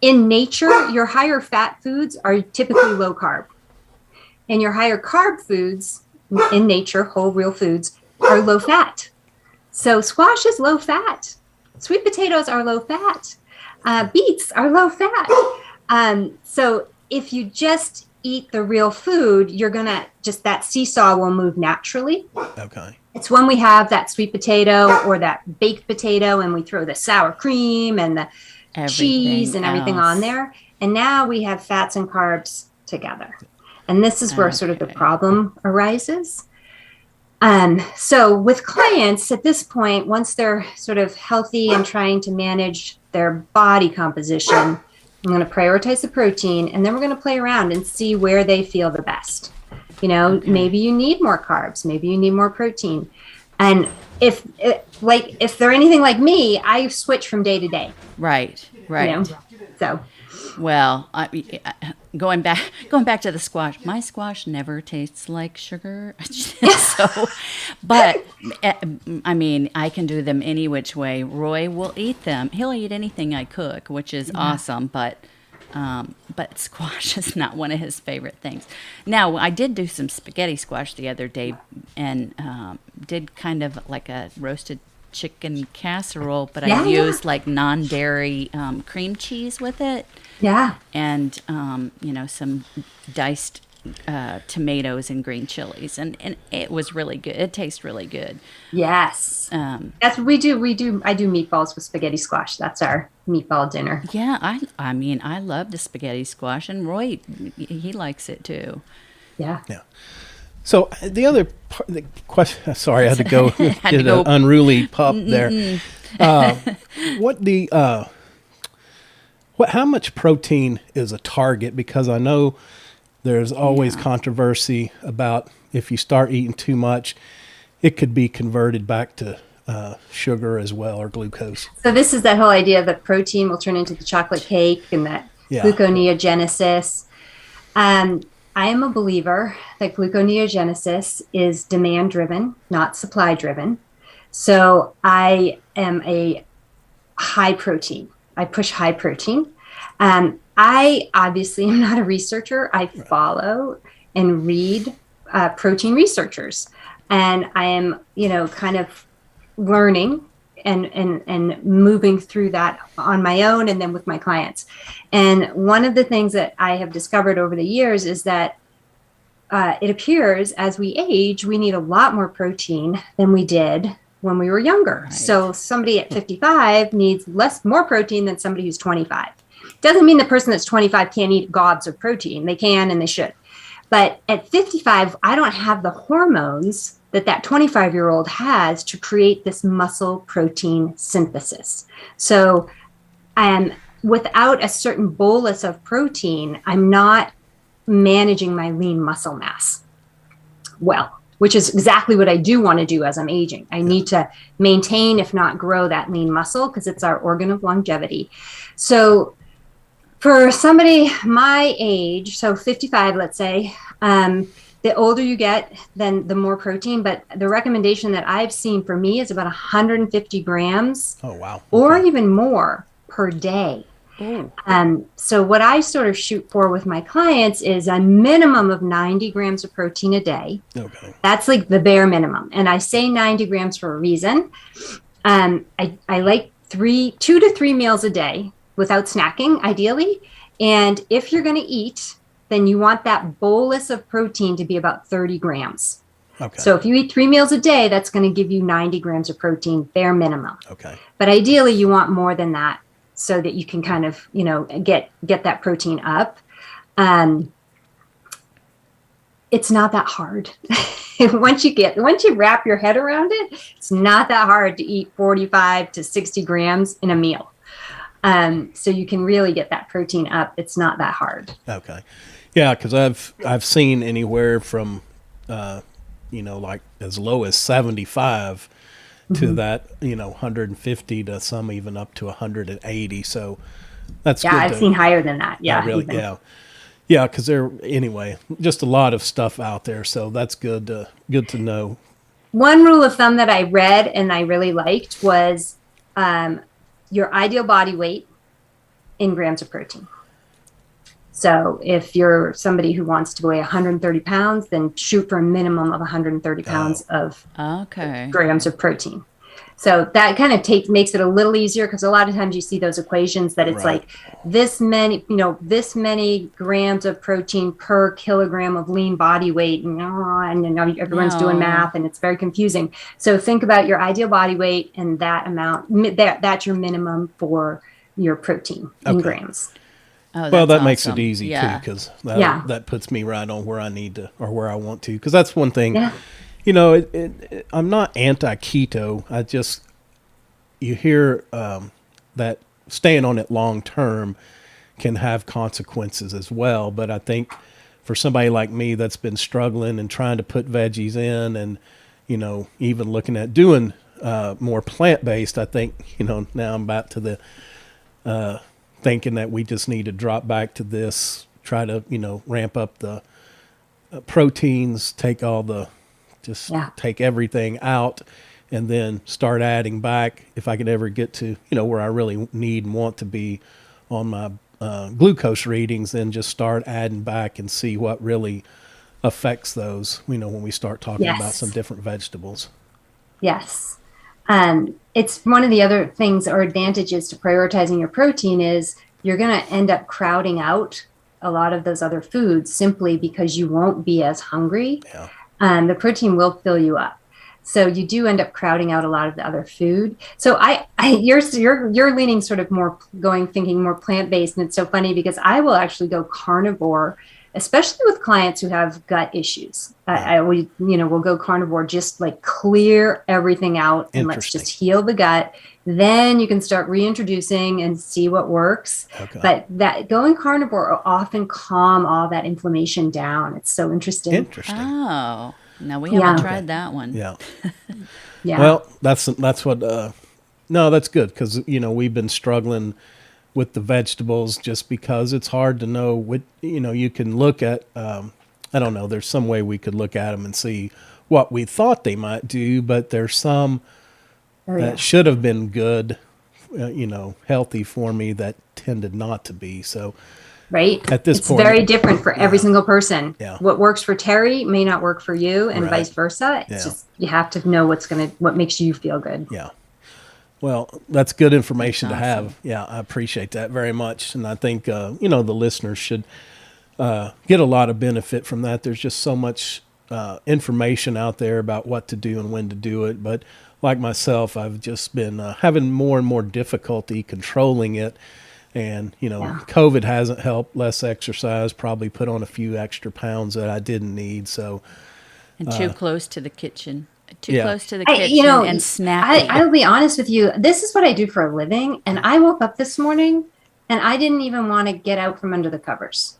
in nature, your higher fat foods are typically low carb. And your higher carb foods in nature, whole real foods, are low fat. So squash is low fat. Sweet potatoes are low fat. Beets are low fat. So if you just eat the real food, you're going to just, that seesaw will move naturally. Okay. It's when we have that sweet potato or that baked potato and we throw the sour cream and the cheese and everything on there. And now we have fats and carbs together. And this is where sort of the problem arises. So with clients at this point, once they're sort of healthy and trying to manage their body composition, I'm going to prioritize the protein, and then we're going to play around and see where they feel the best. You know, maybe you need more carbs, maybe you need more protein. And if they're anything like me, I switch from day to day. Right. You know? So, well, going back to the squash, my squash never tastes like sugar. So, but I mean, I can do them any which way. Roy will eat them. He'll eat anything I cook, which is awesome. But squash is not one of his favorite things. Now, I did do some spaghetti squash the other day, and did kind of like a roasted chicken casserole, but I used like non-dairy cream cheese with it. Yeah. And, some diced tomatoes and green chilies. And it was really good. It tastes really good. Yes. That's what we do. I do meatballs with spaghetti squash. That's our meatball dinner. Yeah. I mean, I love the spaghetti squash, and Roy, he likes it too. Yeah. Yeah. So the other part, the question, sorry, I had to go get an unruly pup there. How much protein is a target? Because I know there's always controversy about if you start eating too much, it could be converted back to sugar as well, or glucose. So this is that whole idea that protein will turn into the chocolate cake and that gluconeogenesis. I am a believer that gluconeogenesis is demand driven, not supply driven. So I am a high protein. I push high protein. I obviously am not a researcher. I follow and read protein researchers. And I am, kind of learning and moving through that on my own and then with my clients. And one of the things that I have discovered over the years is that it appears as we age, we need a lot more protein than we did when we were younger. Right. So somebody at 55 needs more protein than somebody who's 25. Doesn't mean the person that's 25 can't eat gobs of protein. They can and they should. But at 55, I don't have the hormones that 25-year-old has to create this muscle protein synthesis. So without a certain bolus of protein, I'm not managing my lean muscle mass well, which is exactly what I do want to do as I'm aging. I need to maintain, if not grow, that lean muscle because it's our organ of longevity. So for somebody my age, so 55, let's say, the older you get, then the more protein. But the recommendation that I've seen for me is about 150 grams. Oh, wow. Okay. Or even more per day. So what I sort of shoot for with my clients is a minimum of 90 grams of protein a day. Okay. That's like the bare minimum. And I say 90 grams for a reason. I like 2 to 3 meals a day without snacking, ideally. And if you're going to eat, then you want that bolus of protein to be about 30 grams. Okay. So if you eat 3 meals a day, that's going to give you 90 grams of protein, bare minimum. Okay. But ideally, you want more than that so that you can kind of, get that protein up. It's not that hard. Once you wrap your head around it, it's not that hard to eat 45 to 60 grams in a meal. So you can really get that protein up. It's not that hard. Okay. Yeah, because I've seen anywhere from, like as low as 75 to that, 150 to some even up to 180. So that's good. I've seen higher than that. Yeah. Really. Even. Yeah. Yeah. Because just a lot of stuff out there. So that's good to know. One rule of thumb that I read and I really liked was your ideal body weight in grams of protein. So if you're somebody who wants to weigh 130 pounds, then shoot for a minimum of 130 pounds of grams of protein. So that kind of makes it a little easier, because a lot of times you see those equations that it's Right. like this many grams of protein per kilogram of lean body weight, and everyone's doing No. math and it's very confusing. So think about your ideal body weight and that amount, that's your minimum for your protein in Okay. grams. Oh, Well, that's that makes it awesome. easy too, Yeah. because Yeah. that puts me right on where I need to, or where I want to. Because that's one thing, Yeah. I'm not anti-keto. You hear that staying on it long term can have consequences as well. But I think for somebody like me that's been struggling and trying to put veggies in, and even looking at doing more plant-based, I think now I'm back to the thinking that we just need to drop back to this, try to ramp up the proteins, Yeah. take everything out, and then start adding back. If I could ever get to where I really need and want to be on my glucose readings, then just start adding back and see what really affects those. When we start talking about some Yes. different vegetables. Yes. It's one of the other things or advantages to prioritizing your protein is you're going to end up crowding out a lot of those other foods simply because you won't be as hungry. Yeah. The protein will fill you up. So you do end up crowding out a lot of the other food. So you're leaning sort of more thinking more plant-based. And it's so funny because I will actually go carnivore, especially with clients who have gut issues. We'll go carnivore, just like clear everything out and let's just heal the gut. Then you can start reintroducing and see what works. Okay. But that going carnivore will often calm all that inflammation down. It's so interesting. Interesting. Oh, no, we haven't tried that one. Yeah. Yeah. Well, that's what. No, that's good, because we've been struggling with the vegetables just because it's hard to know what you can look at. I don't know. There's some way we could look at them and see what we thought they might do, but there's some that should have been good, healthy for me, that tended not to be. So. Right. At this point, it's very different for every single person. Yeah. What works for Terry may not work for you, and Right. vice versa. It's just, you have to know what makes you feel good. Yeah. Well, that's good information That's to awesome. have. Yeah, I appreciate that very much. And I think, the listeners should get a lot of benefit from that. There's just so much information out there about what to do and when to do it. But like myself, I've just been having more and more difficulty controlling it. And, COVID hasn't helped. Less exercise, probably put on a few extra pounds that I didn't need. So, And too close to the kitchen. Yeah. Close to the kitchen and snappy. I'll be honest with you. This is what I do for a living. And I woke up this morning and I didn't even want to get out from under the covers.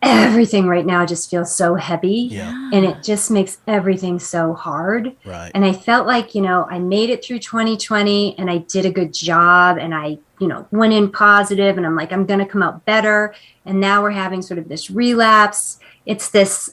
Everything right now just feels so heavy. Yeah. And it just makes everything so hard. Right. And I felt like, I made it through 2020 and I did a good job, and I, went in positive, and I'm like, I'm going to come out better. And now we're having sort of this relapse. It's this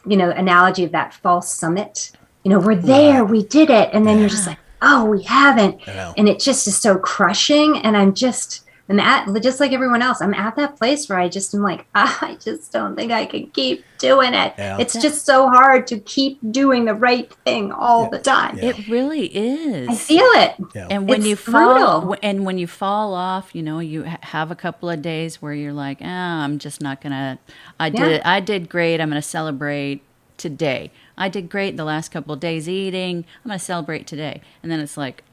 analogy of that false summit. We're there, we did it. And then you're just like, oh, we haven't. Yeah. And it just is so crushing. And I'm just like everyone else, I'm at that place where I just am like, I just don't think I can keep doing it. Yeah. It's just so hard to keep doing the right thing all the time. Yeah. It really is. I feel it. Yeah. And when It's you fall, brutal. and when you fall off, you have a couple of days where you're like, I'm just not gonna. I did great. I'm gonna celebrate today. I did great the last couple of days eating. I'm gonna celebrate today. And then it's like,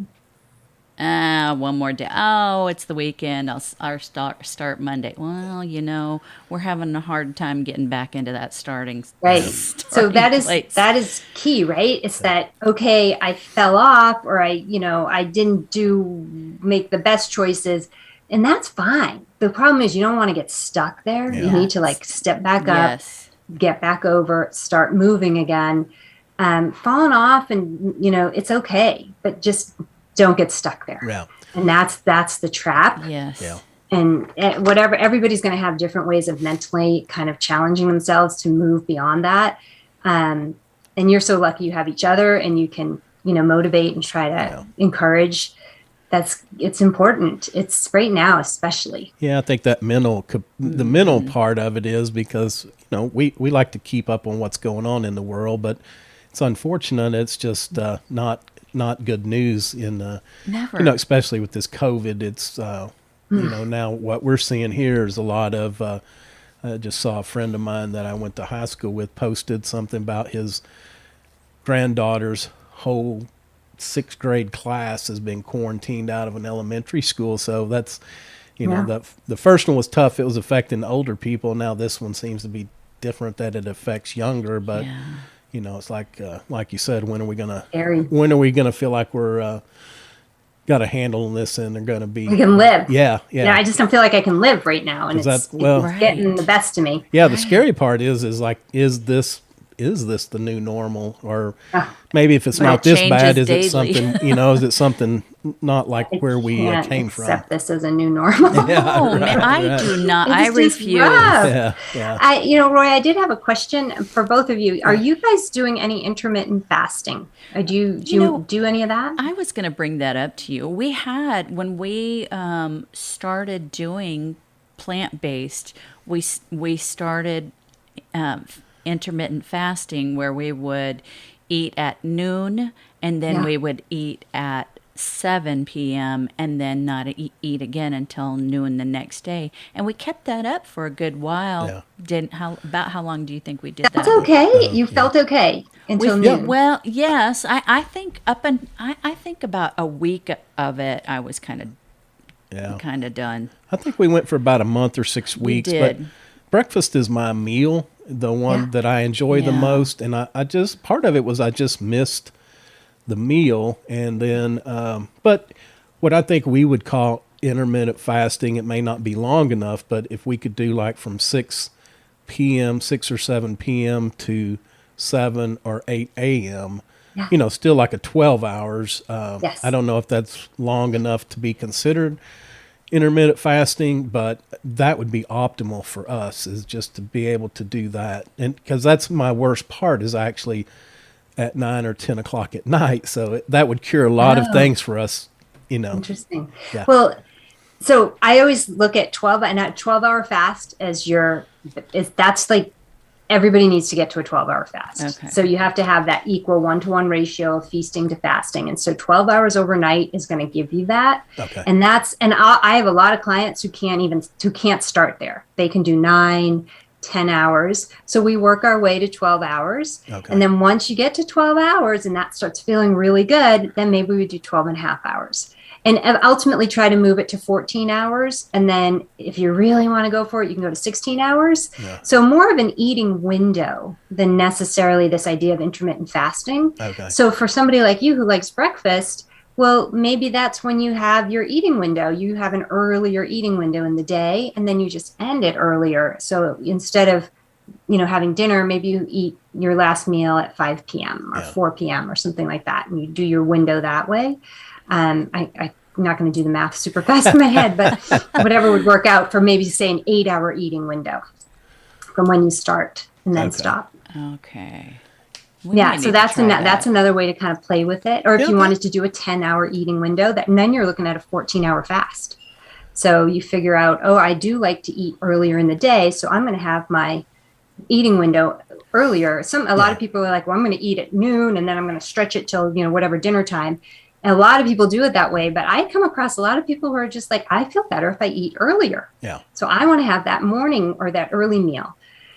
one more day. Oh, it's the weekend. I'll start Monday. Well, we're having a hard time getting back into that starting. Right. So place. that is key, right? It's that, okay, I fell off, or I didn't make the best choices, and that's fine. The problem is you don't want to get stuck there. Yeah. You need to step back up, Yes. get back over, start moving again. Falling off, and it's okay, but just don't get stuck there. Yeah. And that's the trap. Yes. Yeah. And whatever, everybody's going to have different ways of mentally kind of challenging themselves to move beyond that. And you're so lucky you have each other, and you can, motivate and try to encourage. It's important. It's right now, especially. Yeah, I think that the mental part of it is because, we like to keep up on what's going on in the world, but it's unfortunate. It's just not good news Never. especially with this COVID. It's now what we're seeing here is a lot of. I just saw a friend of mine that I went to high school with posted something about his granddaughter's whole sixth grade class has been quarantined out of an elementary school. So that's, the first one was tough. It was affecting older people. Now this one seems to be different, that it affects younger. But it's like you said, when are we gonna feel like we're got a handle on this and they're gonna be we can live. Yeah. I just don't feel like I can live right now, and it's getting the best of me. Yeah, the scary part is this the new normal, or maybe if it's not this bad, is daily. it something? Is it something not like where we came from? Accept this as a new normal. Man, I do not. I refuse. Yeah. Roy, I did have a question for both of you. Are you guys doing any intermittent fasting? Do you do any of that? I was going to bring that up to you. We had, when we started doing plant-based, we started intermittent fasting, where we would eat at noon and then we would eat at 7 p.m. and then not eat again until noon the next day. And we kept that up for a good while. About how long do you think we did that? That's okay. You felt okay until noon. Well, yes. I think I think about a week of it I was kind of done. I think we went for about a month or 6 weeks. We did. But breakfast is my meal, the one that I enjoy the most. And I just, part of it was I just missed the meal. And then, but what I think we would call intermittent fasting, it may not be long enough, but if we could do like from 6 or 7 p.m. to 7 or 8 a.m., still like a 12 hours. I don't know if that's long enough to be considered intermittent fasting, but that would be optimal for us, is just to be able to do that. And because that's my worst part, is actually at 9 or 10 o'clock at night. So that would cure a lot of things for us, Interesting. Yeah. Well, so I always look at 12-hour fast as that's like, everybody needs to get to a 12-hour fast. Okay. So you have to have that equal 1-to-1 ratio of feasting to fasting. And so 12 hours overnight is going to give you that. Okay. And I have a lot of clients who can't start there. They can do 9, 10 hours. So we work our way to 12 hours. Okay. And then once you get to 12 hours and that starts feeling really good, then maybe we do 12 and a half hours. And ultimately try to move it to 14 hours. And then if you really want to go for it, you can go to 16 hours. Yeah. So more of an eating window than necessarily this idea of intermittent fasting. Okay. So for somebody like you who likes breakfast, well, maybe that's when you have your eating window. You have an earlier eating window in the day, and then you just end it earlier. So instead of having dinner, maybe you eat your last meal at 5 p.m. or 4 p.m. or something like that. And you do your window that way. I'm not going to do the math super fast in my head, but whatever would work out for maybe say an 8-hour eating window from when you start and then stop. Okay. So that's another way to kind of play with it. Or if you wanted to do a 10-hour eating window, and then you're looking at a 14-hour fast. So you figure out, I do like to eat earlier in the day, so I'm going to have my eating window earlier. A lot of people are like, well, I'm going to eat at noon and then I'm going to stretch it till whatever dinner time. And a lot of people do it that way, but I come across a lot of people who are just like, I feel better if I eat earlier. Yeah. So I want to have that morning or that early meal.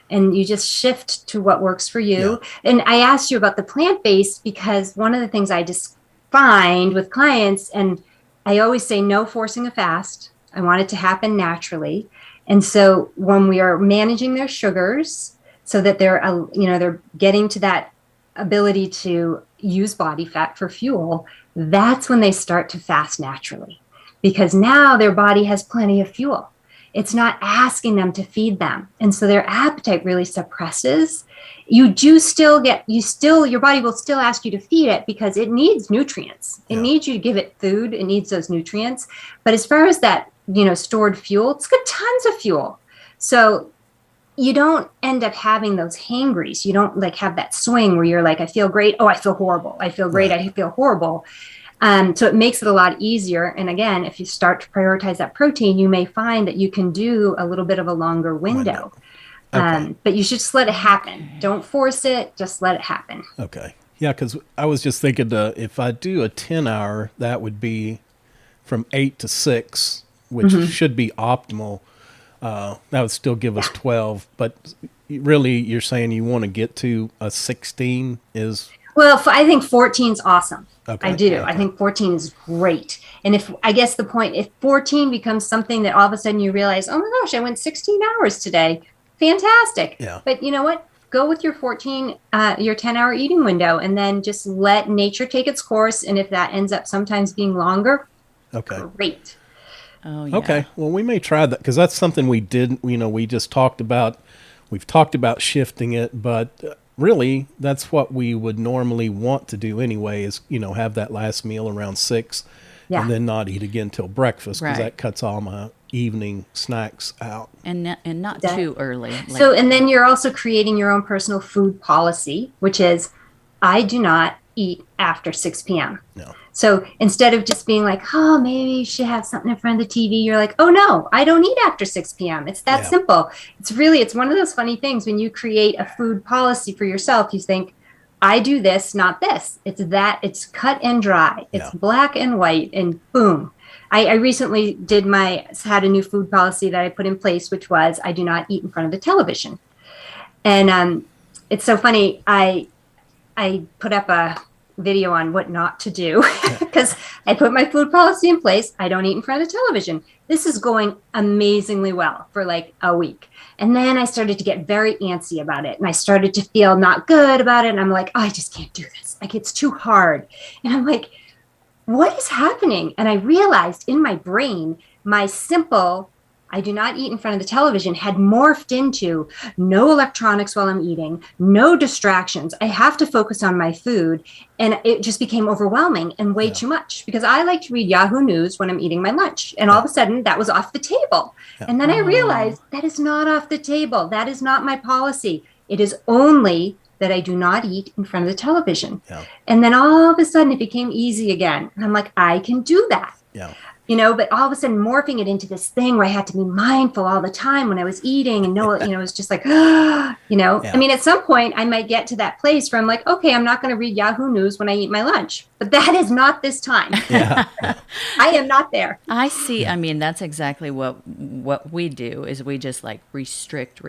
And you just shift to what works for you. Yeah. And I asked you about the plant-based because one of the things I just find with clients, and I always say no forcing a fast. I want it to happen naturally. And so when we are managing their sugars so that they're getting to that ability to use body fat for fuel, that's when they start to fast naturally, because now their body has plenty of fuel. It's not asking them to feed them. And so their appetite really suppresses. Your body will still ask you to feed it because it needs nutrients. It needs you to give it food. It needs those nutrients. But as far as that, stored fuel, it's got tons of fuel. So you don't end up having those hangries. You don't have that swing where you're like, I feel great. Oh, I feel horrible. I feel great. I feel horrible. So it makes it a lot easier. And again, if you start to prioritize that protein, you may find that you can do a little bit of a longer window. Okay. But you should just let it happen. Don't force it. Just let it happen. Okay. Yeah, because I was just thinking, if I do a 10-hour, that would be from 8 to 6, which should be optimal. That would still give us 12. But really, you're saying you want to get to a 16 is Well, I think 14 is awesome. okay. I do. Okay. I think 14 is great. And I guess the point, if 14 becomes something that all of a sudden you realize, oh my gosh, I went 16 hours today. Fantastic. Yeah. But you know what? Go with your 10-hour eating window, and then just let nature take its course. And if that ends up sometimes being longer, Okay. great. Oh, yeah. Okay. Well, we may try that because that's something we didn't, we just talked about. We've talked about shifting it, but really that's what we would normally want to do anyway is, have that last meal around 6 Yeah. and then not eat again till breakfast because Right. that cuts all my evening snacks out. And not That- too early. So, and then you're also creating your own personal food policy, which is I do not eat after 6 p.m. No. So instead of just being like, oh, maybe you should have something in front of the TV, you're like, oh, no, I don't eat after 6 p.m. It's that Yeah. simple. It's one of those funny things when you create a food policy for yourself, you think, I do this, not this. It's cut and dry. It's Yeah. black and white, and boom. I recently had a new food policy that I put in place, which was I do not eat in front of the television. And it's so funny. I put up a video on what not to do because I put my food policy in place. I don't eat in front of the television. This is going amazingly well for like a week. And then I started to get very antsy about it. And I started to feel not good about it. And I'm like, oh, I just can't do this. Like, it's too hard. And I'm like, what is happening? And I realized in my brain, my simple, I do not eat in front of the television had morphed into no electronics while I'm eating, no distractions. I have to focus on my food. And it just became overwhelming and way too much because I like to read Yahoo News when I'm eating my lunch. And all of a sudden that was off the table. Yeah. And then I realized that is not off the table. That is not my policy. It is only that I do not eat in front of the television. Yeah. And then all of a sudden it became easy again. And I'm like, I can do that. Yeah. But all of a sudden morphing it into this thing where I had to be mindful all the time when I was eating and it was just like, I mean, at some point I might get to that place where I'm like, okay, I'm not going to read Yahoo News when I eat my lunch, but that is not this time. Yeah. I am not there. I see. I mean, that's exactly what we do is we just like restrict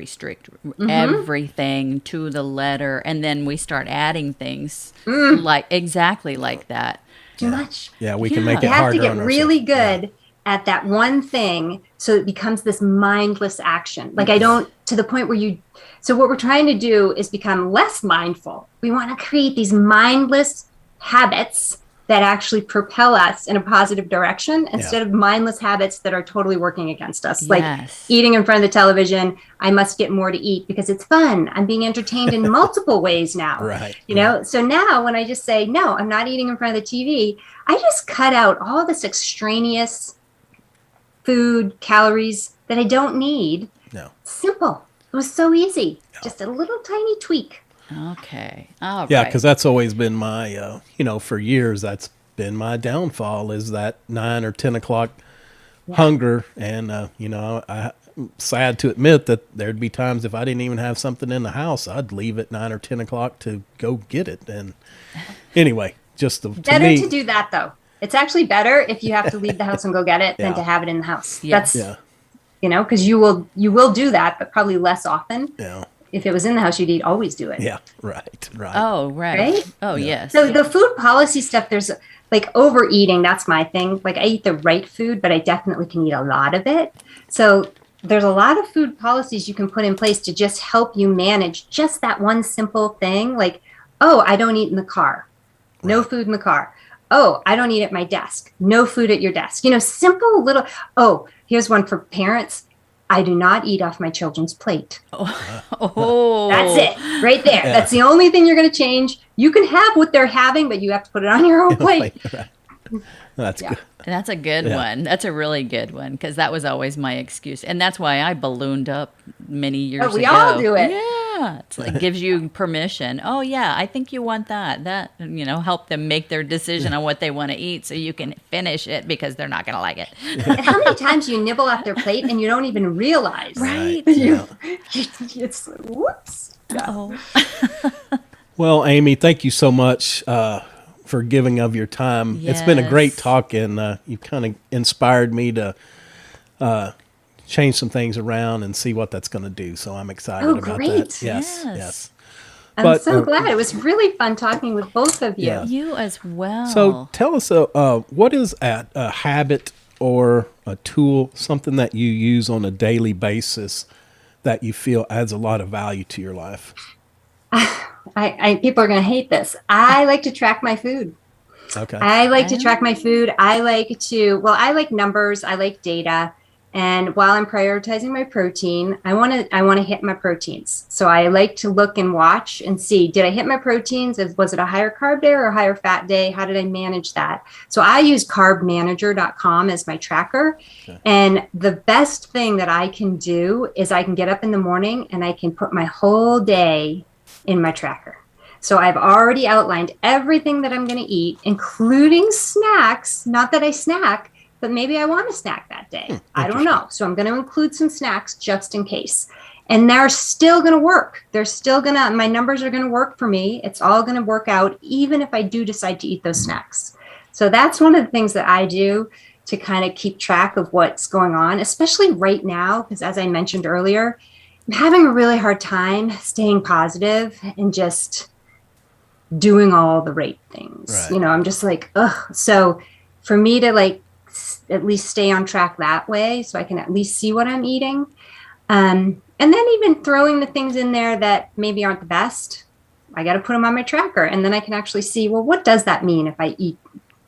everything to the letter. And then we start adding things like exactly like that. Too much. Yeah. We can make You it have harder to get on really ourselves. good at that one thing so it becomes this mindless action. Like to the point where so what we're trying to do is become less mindful. We want to create these mindless habits that actually propel us in a positive direction instead of mindless habits that are totally working against us. Yes. Like eating in front of the television, I must get more to eat because it's fun. I'm being entertained in multiple ways now. Right. So now when I just say, no, I'm not eating in front of the TV, I just cut out all this extraneous food, calories that I don't need. No. Simple. It was so easy. Just a little tiny tweak. Okay. All Yeah, right. because that's always been my, for years, that's been my downfall is that 9 or 10 o'clock hunger. And, I'm sad to admit that there'd be times if I didn't even have something in the house, I'd leave at 9 or 10 o'clock to go get it. And anyway, Better to do that, though. It's actually better if you have to leave the house and go get it than to have it in the house. Yes. That's, because you will do that, but probably less often. Yeah. If it was in the house, you'd always do it. Yeah. Right. Oh, right. Right? Oh, yes. So the food policy stuff, there's like overeating. That's my thing. Like I eat the right food, but I definitely can eat a lot of it. So there's a lot of food policies you can put in place to just help you manage just that one simple thing. Like, oh, I don't eat in the car. No food in the car. Oh, I don't eat at my desk. No food at your desk. Simple little, here's one for parents. I do not eat off my children's plate. Oh. That's it right there. That's the only thing you're going to change. You can have what they're having, but you have to put it on your own plate. Right. That's good. That's a good one. That's a really good one because that was always my excuse. And that's why I ballooned up many years ago. We all do it. Yeah. It's like gives you permission. Oh, yeah, I think you want that. That, help them make their decision on what they want to eat so you can finish it because they're not going to like it. And how many times you nibble off their plate and you don't even realize? Right. Yeah. It's whoops. Oh. Well, Amy, thank you so much for giving of your time. It's been a great Yes. talk, and you kind of inspired me to change some things around and see what that's going to do. So I'm excited Oh, about that. great. Yes, Yes. yes. I'm But so glad. It was really fun talking with both of you. Yeah. You as well. so tell us, what is a habit or a tool, something that you use on a daily basis that you feel adds a lot of value to your life? People are going to hate this. I like to track my food. Okay. I like to track my food. I like numbers. I like data. And while I'm prioritizing my protein, I want to hit my proteins. So I like to look and watch and see, did I hit my proteins? Was it a higher carb day or a higher fat day? How did I manage that? So I use carbmanager.com as my tracker. Okay. And the best thing that I can do is I can get up in the morning and I can put my whole day in my tracker. So I've already outlined everything that I'm going to eat, including snacks. Not that I snack, but maybe I want a snack that day. I don't know. So I'm going to include some snacks just in case. And they're still going to work. My numbers are going to work for me. It's all going to work out, even if I do decide to eat those snacks. So that's one of the things that I do to kind of keep track of what's going on, especially right now, because as I mentioned earlier, I'm having a really hard time staying positive and just doing all the right things. Right. I'm just like, ugh. So for me to at least stay on track that way, so I can at least see what I'm eating. And then even throwing the things in there that maybe aren't the best, I got to put them on my tracker. And then I can actually see, well, what does that mean if I eat,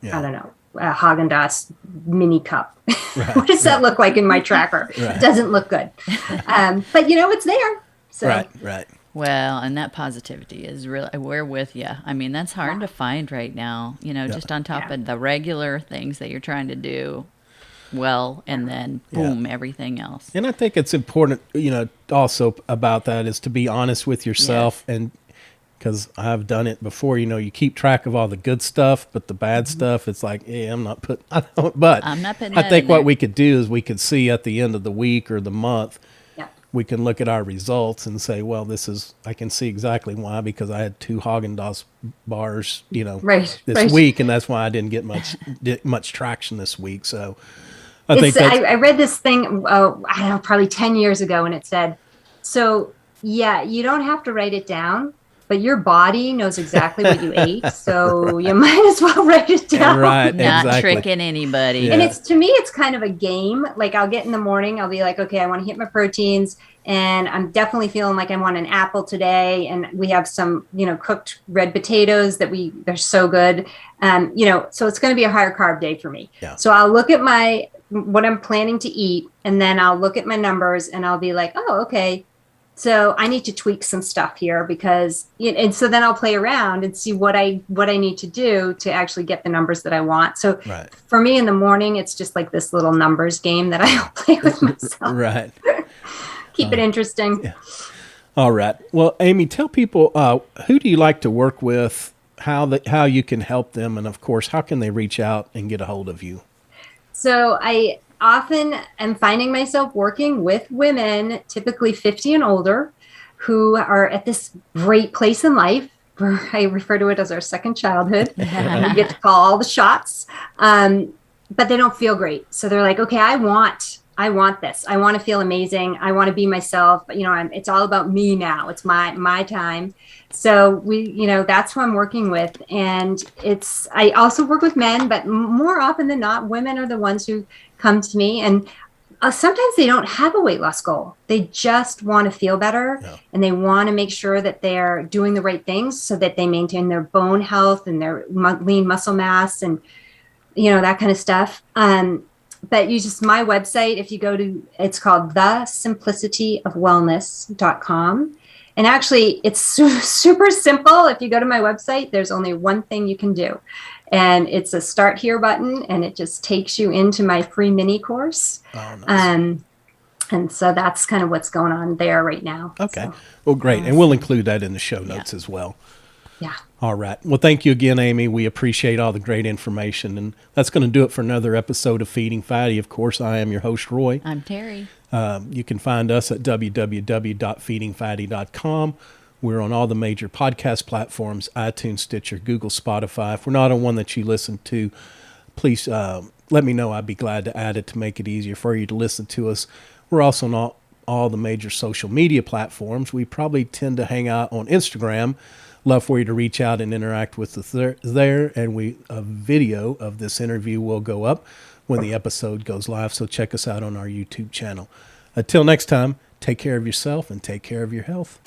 I don't know, a Haagen-Dazs mini cup? Right, what does that look like in my tracker? Right. It doesn't look good. But it's there. So. Right. Well, and that positivity is really, we're with you. I mean, that's hard to find right now, just on top of the regular things that you're trying to do well, and then boom, everything else. And I think it's important, also about that is to be honest with yourself. Yes. And because I've done it before, you keep track of all the good stuff, but the bad stuff, it's like, I'm not putting that I think in what there. we could do is we could see at the end of the week or the month, we can look at our results and say, well, I can see exactly why, because I had 2 Haagen-Dazs bars, this week, and that's why I didn't get much traction this week. So I think I read this thing, I don't know, probably 10 years ago, and it said, so you don't have to write it down, but your body knows exactly what you ate, so you might as well write it down. Right, Not exactly. tricking anybody. Yeah. And to me, it's kind of a game. Like I'll get in the morning, I'll be like, okay, I want to hit my proteins, and I'm definitely feeling like I want an apple today. And we have some, cooked red potatoes they're so good. So it's going to be a higher carb day for me. Yeah. So I'll look at what I'm planning to eat, and then I'll look at my numbers and I'll be like, oh, okay. So I need to tweak some stuff here because, and so then I'll play around and see what I need to do to actually get the numbers that I want. So for me in the morning, it's just like this little numbers game that I'll play with myself. Right. Keep it interesting. Yeah. All right. Well, Amy, tell people, who do you like to work with, how you can help them, and of course, how can they reach out and get a hold of you? So I often am finding myself working with women, typically 50 and older, who are at this great place in life. I refer to it as our second childhood. We get to call all the shots, but they don't feel great. So they're like, okay, I want this. I want to feel amazing. I want to be myself. It's all about me now. It's my time. So that's who I'm working with. And I also work with men, but more often than not, women are the ones who come to me. And sometimes they don't have a weight loss goal. They just want to feel better, and they want to make sure that they're doing the right things so that they maintain their bone health and their lean muscle mass and, that kind of stuff. But you my website, if you go to, it's called thesimplicityoFwellness.com. And actually, it's super simple. If you go to my website, there's only one thing you can do. And it's a start here button, and it just takes you into my free mini course. Oh, nice. And so that's kind of what's going on there right now. Okay. So. Well, great. And we'll include that in the show notes as well. Yeah. All right. Well, thank you again, Amy. We appreciate all the great information. And that's going to do it for another episode of Feeding Fatty. Of course, I am your host, Roy. I'm Terry. You can find us at www.feedingfatty.com. We're on all the major podcast platforms, iTunes, Stitcher, Google, Spotify. If we're not on one that you listen to, please let me know. I'd be glad to add it to make it easier for you to listen to us. We're also on all the major social media platforms. We probably tend to hang out on Instagram. Love for you to reach out and interact with us there. And a video of this interview will go up when the episode goes live. So check us out on our YouTube channel. Until next time, take care of yourself and take care of your health.